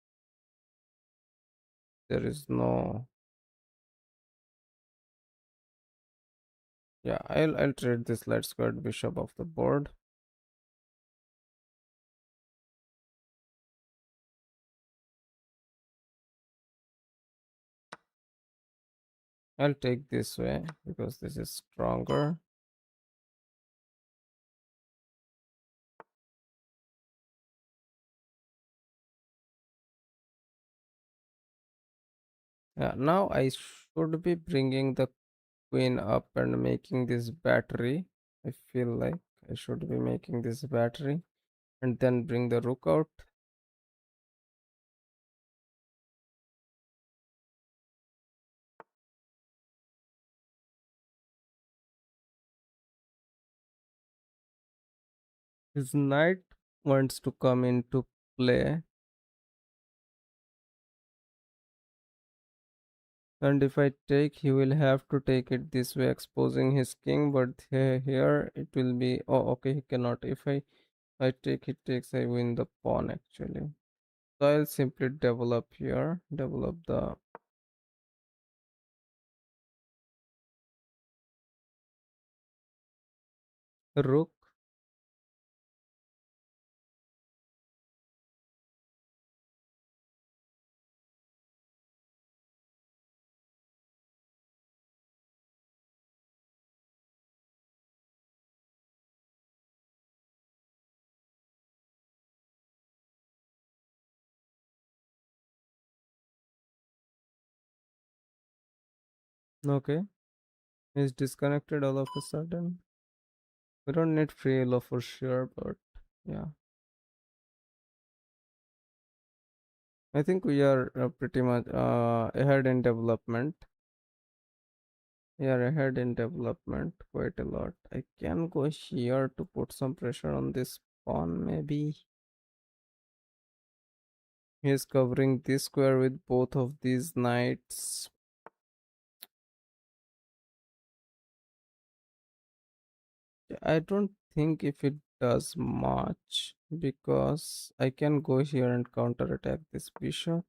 there is no, yeah, I'll trade this light squared bishop off the board. I'll take this way because this is stronger. Yeah, now I should be bringing the queen up and making this battery. I feel like I should be making this battery and then bring the rook out. His knight wants to come into play, and if I take, he will have to take it this way, exposing his king. But here it will be, oh, okay, he cannot. If I take, he takes, I win the pawn actually. So I'll simply develop here, develop the rook. Okay, he's disconnected all of a sudden. We don't need free yellow for sure, but yeah, I think we are pretty much ahead in development. We are ahead in development quite a lot. I can go here to put some pressure on this pawn, maybe. He is covering this square with both of these knights. I don't think if it does much because I can go here and counterattack this bishop.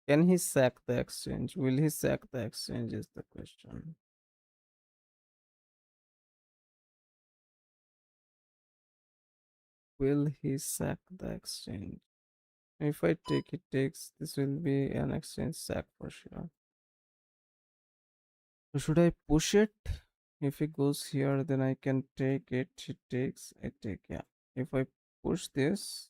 Can he sack the exchange? Will he sack the exchange is the question. Will he sack the exchange? If I take it takes, this will be an exchange sack for sure. So should I push it? If he goes here, then I can take it. He takes, I take, yeah. If I push this,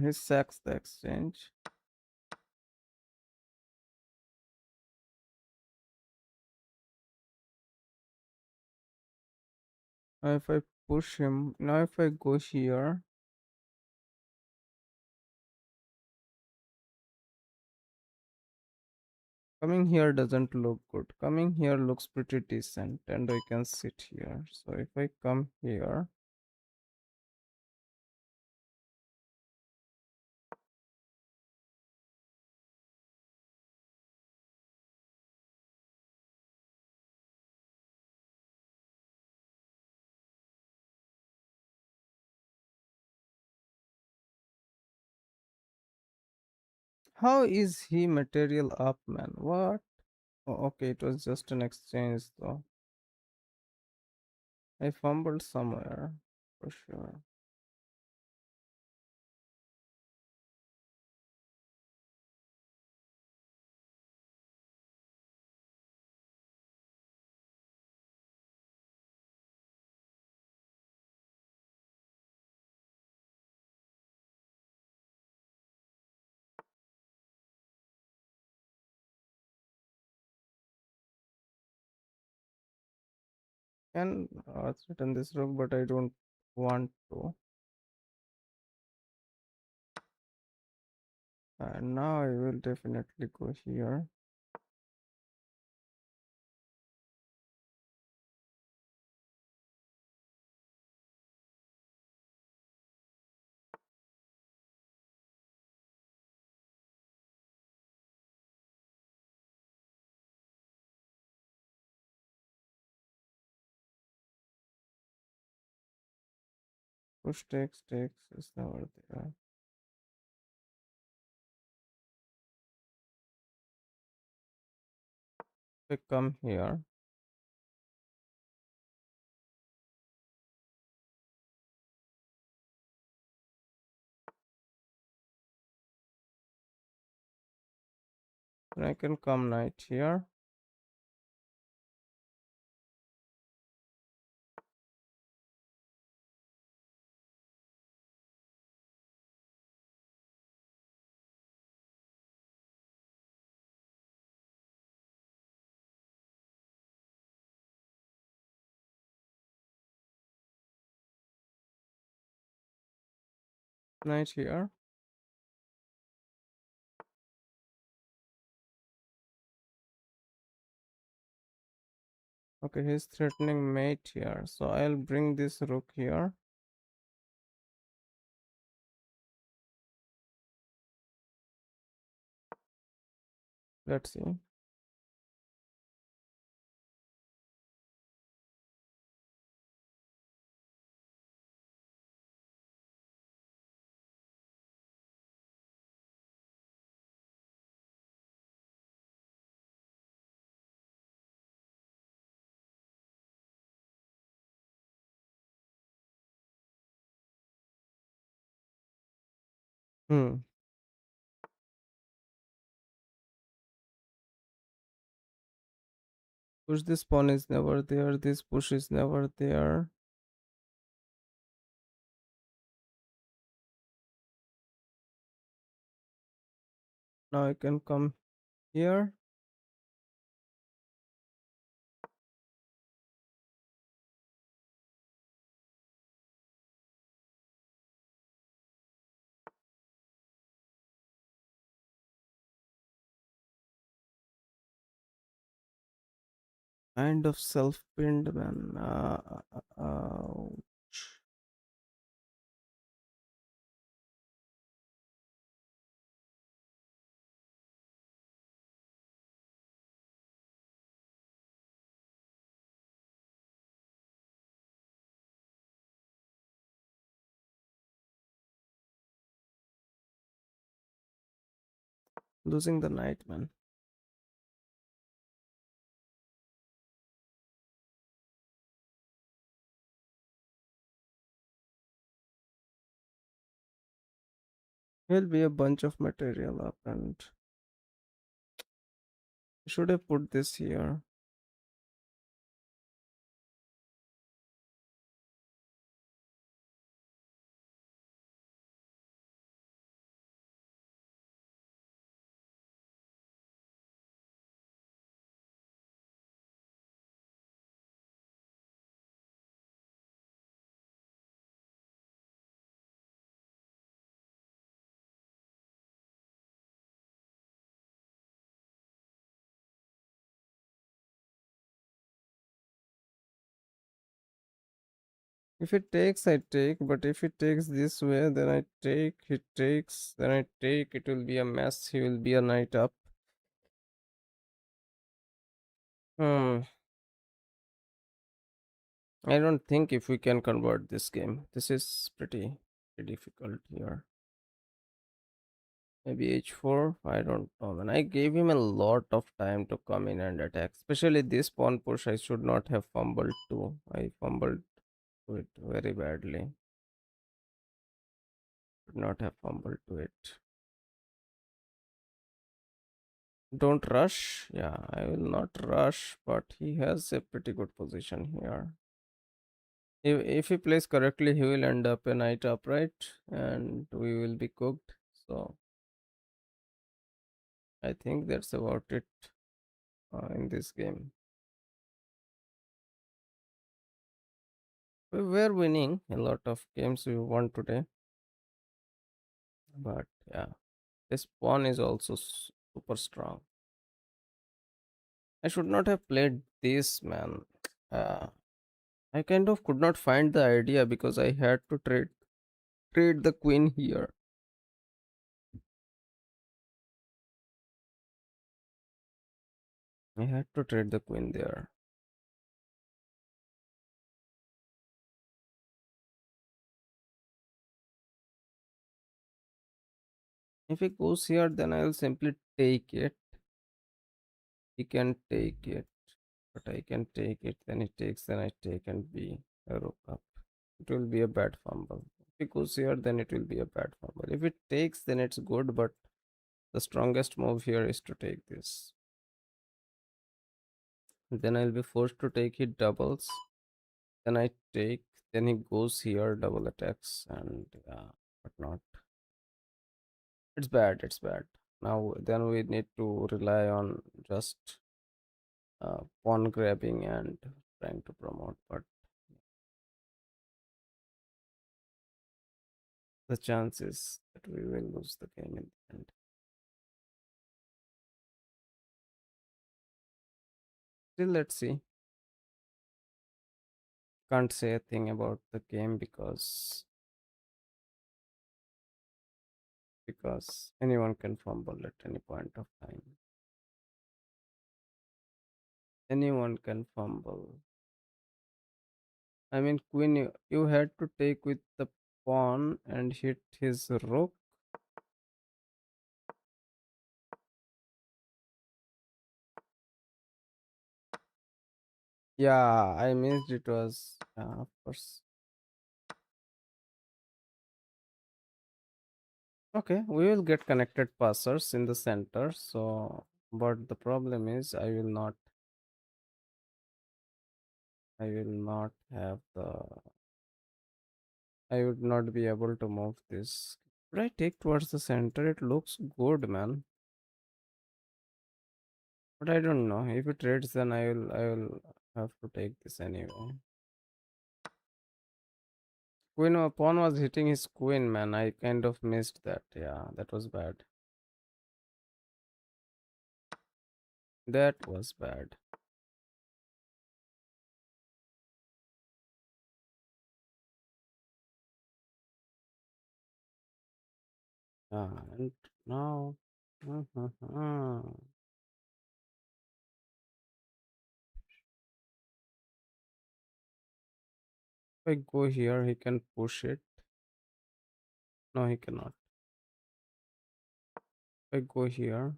he sacks the exchange. Now if I push him, now if I go here, coming here doesn't look good. Coming here looks pretty decent and I can sit here. So if I come here, how is he material up, man? What? Oh, okay, it was just an exchange though. I fumbled somewhere for sure. Can threaten this rook, but I don't want to. And now I will definitely go here. Push takes is never there. If I come here, then I can come knight here. Knight here. Okay, he's threatening mate here. So I'll bring this rook here. Let's see. Hmm. Push this pawn is never there. This push is never there. Now I can come here. Kind of self-pinned, man. Ouch. Losing the night, man. Will be a bunch of material up, and should have put this here. If it takes, I take, but if it takes this way, then I take, it takes, then I take, it will be a mess. He will be a night up. Hmm. I don't think if we can convert this game. This is pretty difficult here. Maybe H4. I don't know. And I gave him a lot of time to come in and attack. Especially this pawn push, I should not have fumbled too. I fumbled to it very badly. Should not have fumbled to it. Don't rush. Yeah, I will not rush, but he has a pretty good position here. If he plays correctly, he will end up a knight upright and we will be cooked. So I think that's about it in this game. We were winning a lot of games we won today, but yeah, this pawn is also super strong. I should not have played this, man. Uh, I kind of could not find the idea because I had to trade the queen here. I had to trade the queen there. If he goes here, then I will simply take it. He can take it, but I can take it. Then he takes, then I take and be a rook up. It will be a bad fumble. If he goes here, then it will be a bad fumble. If it takes, then it's good, but the strongest move here is to take this. Then I'll be forced to take it doubles. Then I take, then he goes here, double attacks, and but not. It's bad, it's bad. Now, then we need to rely on just pawn grabbing and trying to promote, but the chances that we will lose the game in the end. Still, let's see. Can't say a thing about the game because anyone can fumble at any point of time. Anyone can fumble. I mean, queen, you had to take with the pawn and hit his rook. Yeah, I missed it was, of course. Okay, we will get connected passers in the center. So, but the problem is, I will not have I would not be able to move this. Should I take towards the center? It looks good, man. But I don't know. If it trades, then I will have to take this anyway. Queen pawn was hitting his queen, man. I kind of missed that. Yeah, that was bad. That was bad. And now, if I go here, he can push it. No, he cannot. If I go here,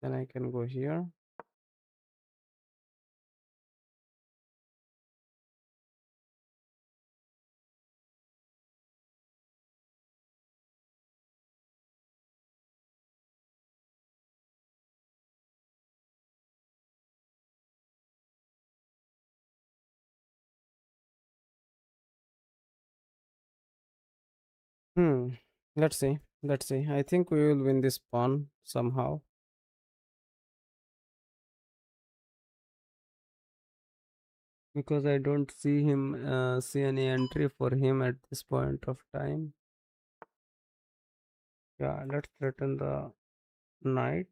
then I can go here. Hmm. Let's see. Let's see. I think we will win this pawn somehow because I don't see him see any entry for him at this point of time. Yeah, let's threaten the knight.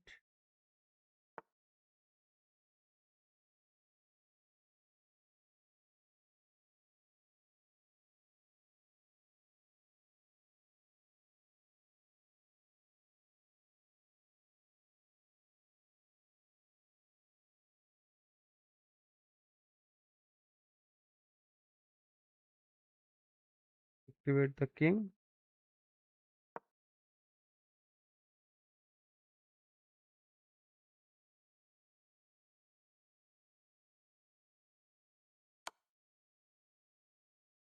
Activate the king.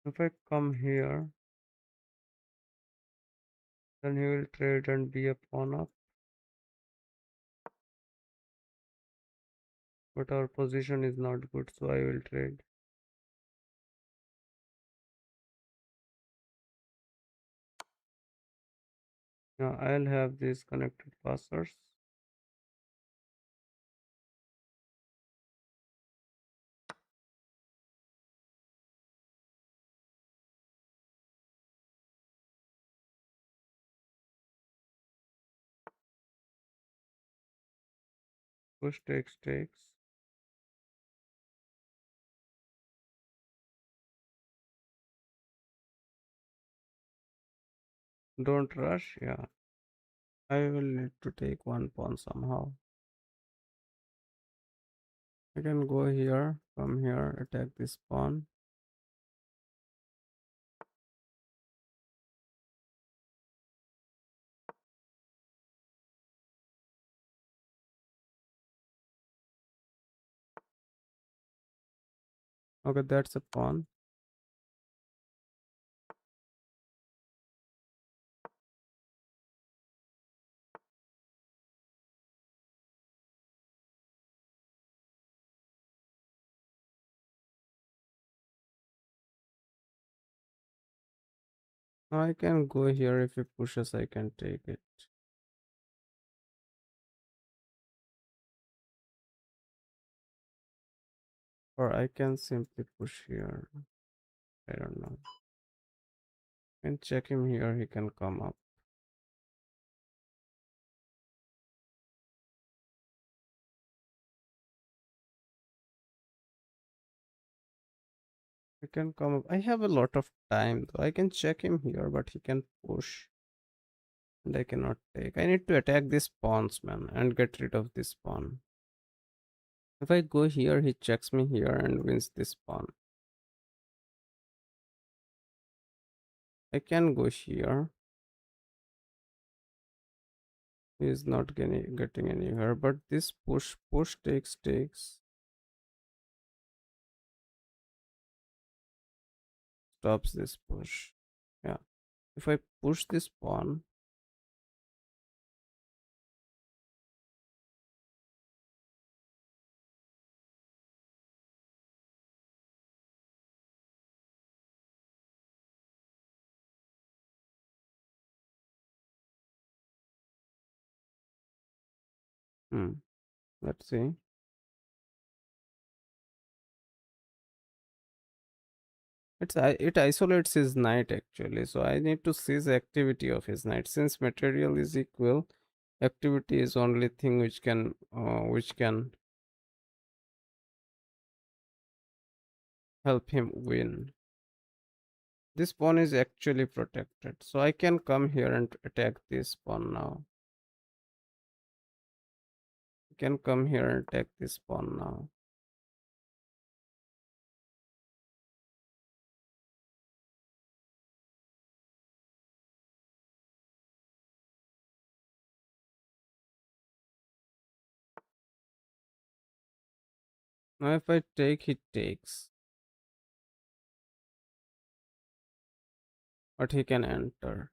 If I come here, then he will trade and be a pawn up. But our position is not good, so I will trade. Now I'll have these connected passers. Push takes. Don't rush. Yeah, I will need to take one pawn somehow. I can go here, come here, attack this pawn. Okay, that's a pawn. I can go here. If he pushes, I can take it. Or I can simply push here. I don't know. And check him here. He can come up. He can come up. I have a lot of time though. I can check him here, but he can push. And I cannot take. I need to attack these pawns, man, and get rid of this pawn. If I go here, he checks me here and wins this pawn. I can go here. He is not getting anywhere, but this push takes, stops this push. Yeah. If I push this pawn, hmm, let's see. It isolates his knight actually, so I need to seize the activity of his knight. Since material is equal, Activity is only thing which can help him win. This pawn is actually protected, so I can come here and attack this pawn now. I can come here and attack this pawn now. Now if I take, he takes, but he can enter.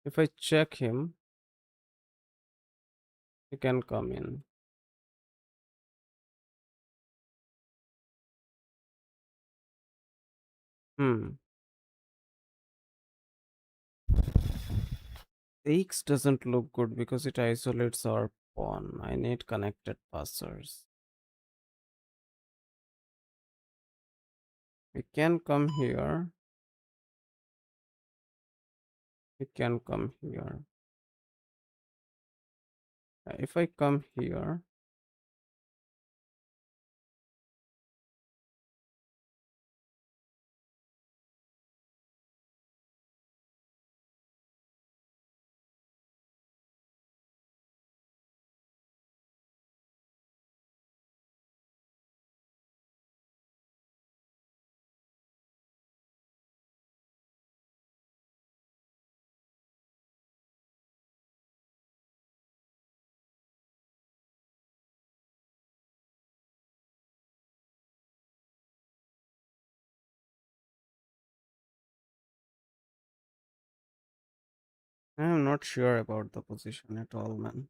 If I check him, he can come in. Hmm. Takes doesn't look good because it isolates our pawn. I need connected passers. We can come here. We can come here. If I come here, I am not sure about the position at all, man.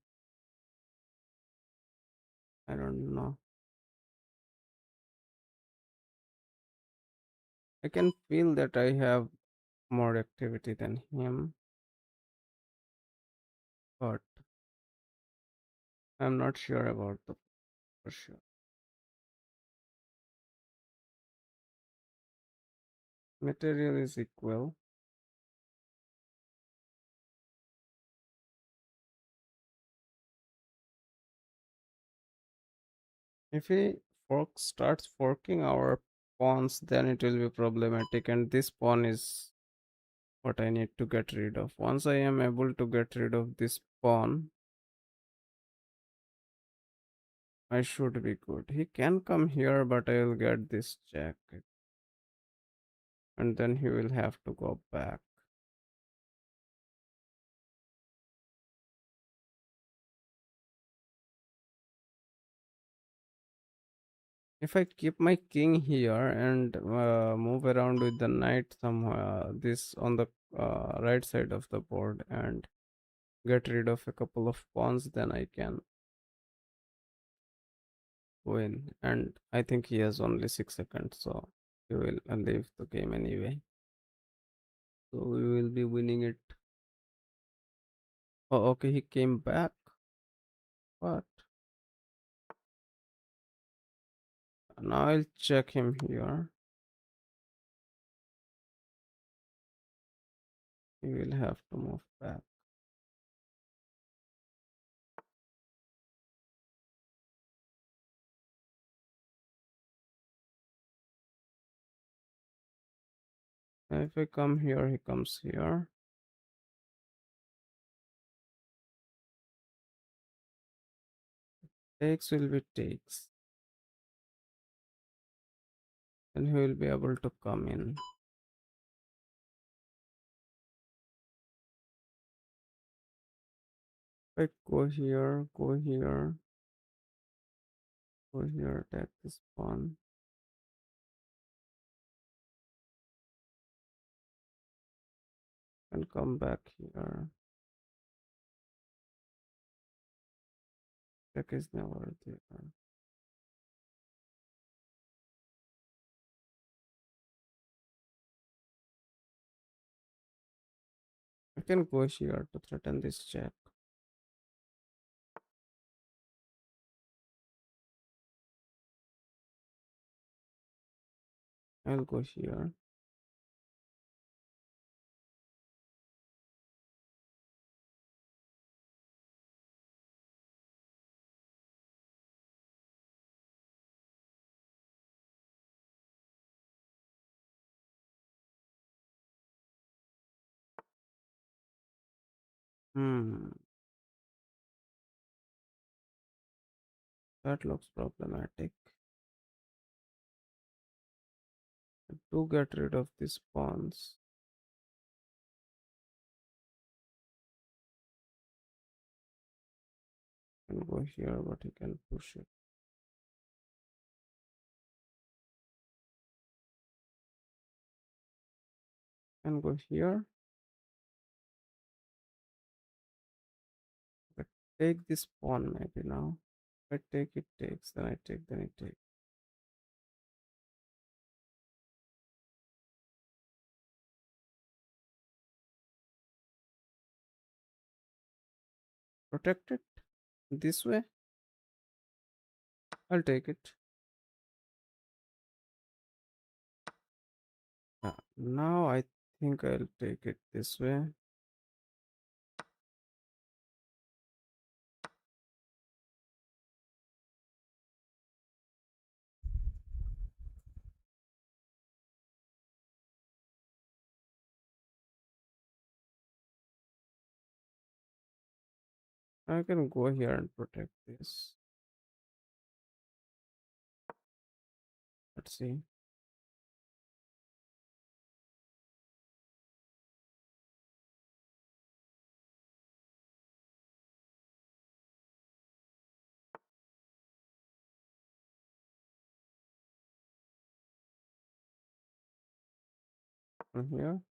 I don't know. I can feel that I have more activity than him, but I'm not sure about the for sure. Material is equal. If he starts forking our pawns, then it will be problematic, and this pawn is what I need to get rid of. Once I am able to get rid of this pawn, I should be good. He can come here, but I will get this check, and then he will have to go back. If I keep my king here and move around with the knight somewhere, this on the right side of the board, and get rid of a couple of pawns, then I can win. And I think he has only 6 seconds, so he will leave the game anyway. So we will be winning it. Oh, okay, he came back. What? Now I'll check him here. He will have to move back. If I come here, he comes here. Takes will be takes. Then he will be able to come in. If I go here, go here, go here, attack this pawn, and come back here. Check is never there. I can go here to threaten this check. I'll go here. Hmm, that looks problematic. To get rid of these pawns, you can go here, but you can push it. And go here. But take this pawn maybe now. If I take it takes, then I take, then it takes. Protect it this way. I'll take it. Now I think I'll take it this way. I can go here and protect this. Let's see. From here.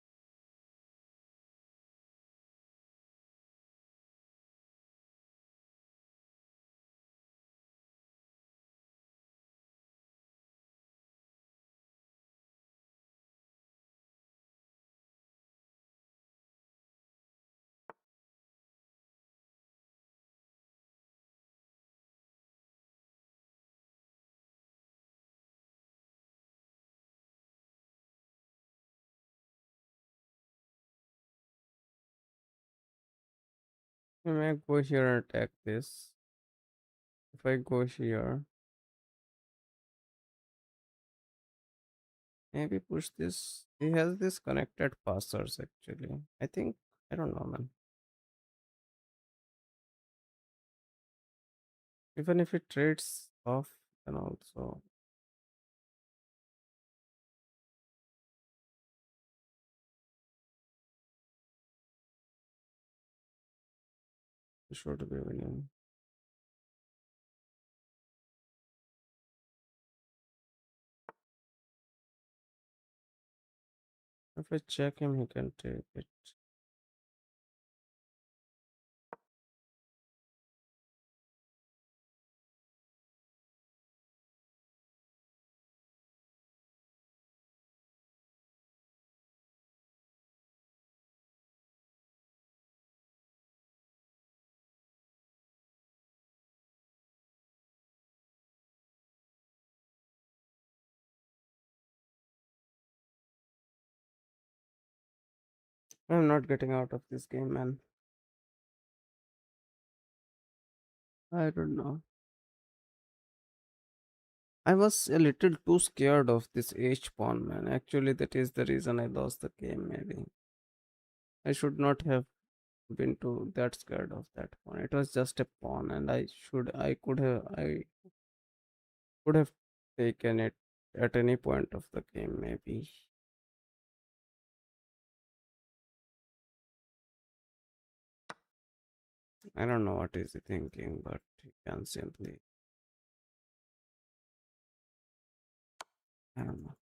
I may go here and attack this. If I go here, maybe push this. He has this connected passers actually. I think, I don't know, man. Even if it trades off, then also we should be winning. If I check him, he can take it. I'm not getting out of this game, man. I don't know. I was a little too scared of this H pawn, man. Actually, that is the reason I lost the game, maybe. I should not have been too that scared of that pawn. It was just a pawn, and I could have taken it at any point of the game, maybe. I don't know what is he thinking, but he can simply, I don't know.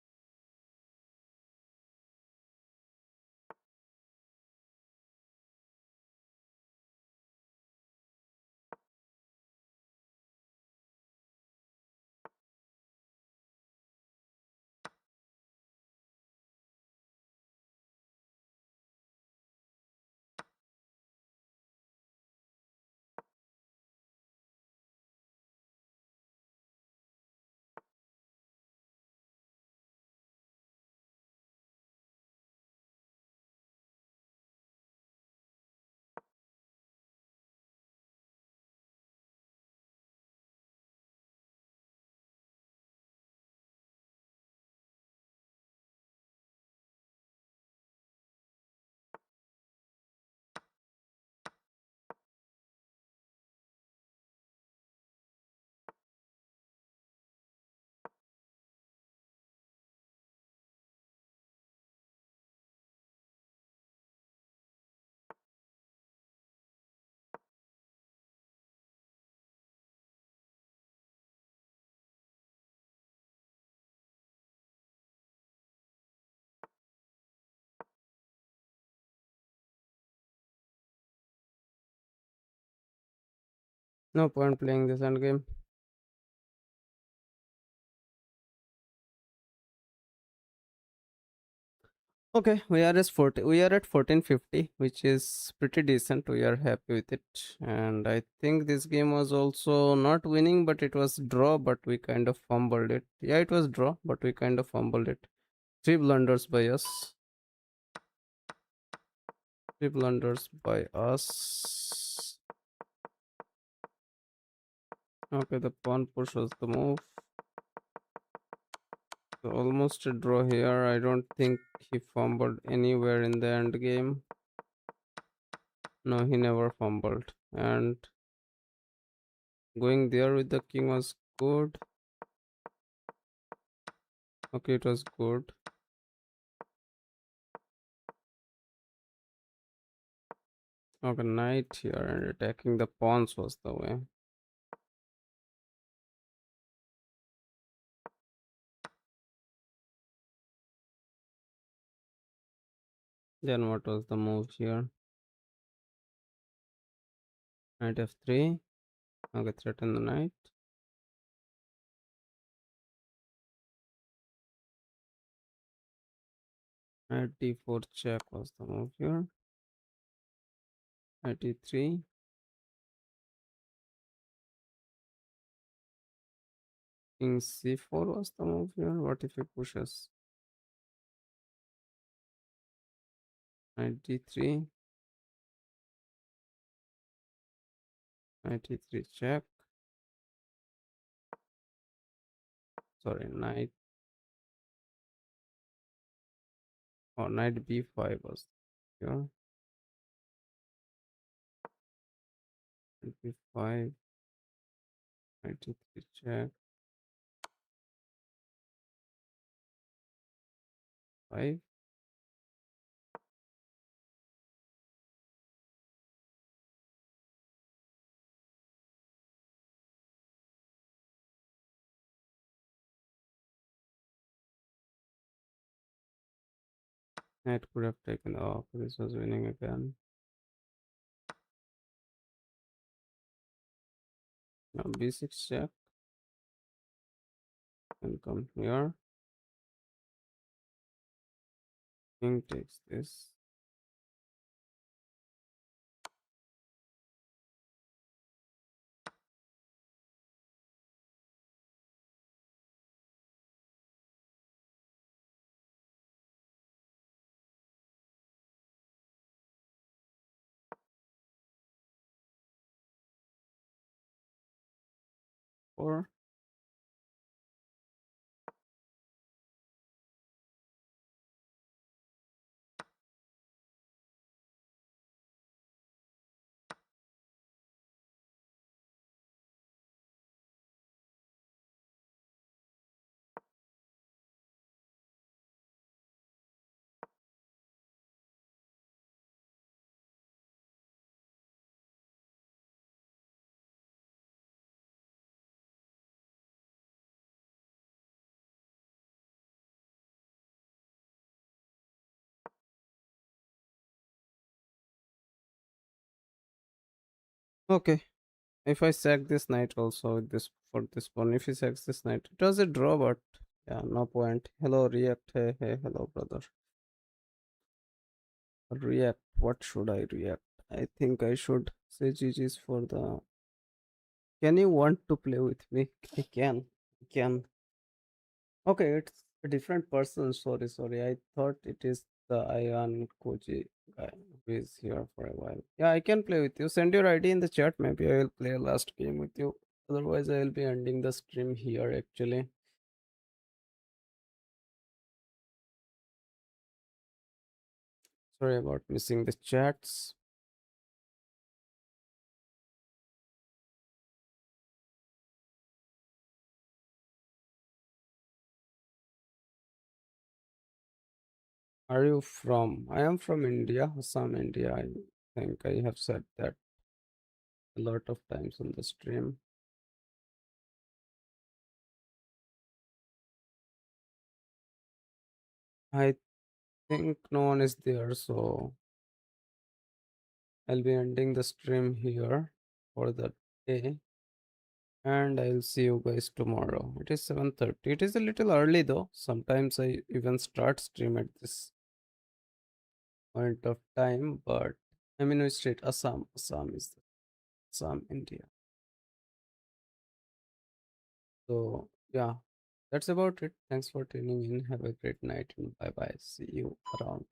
No point playing this end game. Okay, we are at 1450, which is pretty decent. We are happy with it. And I think this game was also not winning, but it was draw, but we kind of fumbled it. Yeah, it was draw, but we kind of fumbled it. Three blunders by us. Three blunders by us. Okay, the pawn push was the move. So almost a draw here. I don't think he fumbled anywhere in the end game. No, he never fumbled. And going there with the king was good. Okay, it was good. Okay, knight here and attacking the pawns was the way. Then what was the move here? Knight f3. Okay, threaten the knight. Knight d4 check was the move here. Knight e3. King c4 was the move here. What if he pushes? Knight d3. Knight e3 check. Sorry, knight or knight b5 was here. Knight b5. Knight e3 check. 5. Knight could have taken off. This was winning again. Now b6 check. And come here. King takes this. Or okay. If I sack this knight also with this for this pawn, if he sacks this knight, it was a draw, but yeah, no point. Hello, react. Hey, hey, hello, brother. React. What should I react? I think I should say GG's for the. Can you want to play with me? I can. I can. Okay, it's a different person. Sorry, sorry. I thought it is the Ion Koji guy who is here for a while. Yeah, I can play with you. Send your ID in the chat. Maybe I will play a last game with you. Otherwise, I will be ending the stream here actually. Sorry about missing the chats. Are you from? I am from India, Assam, India. I think I have said that a lot of times on the stream. I think no one is there, so I'll be ending the stream here for the Okay, and I'll see you guys tomorrow. It is 7:30. It is a little early though. Sometimes I even start stream at this point of time, but I'm in which state? Assam. Assam is the Assam, India. So yeah, that's about it. Thanks for tuning in. Have a great night and bye bye. See you around.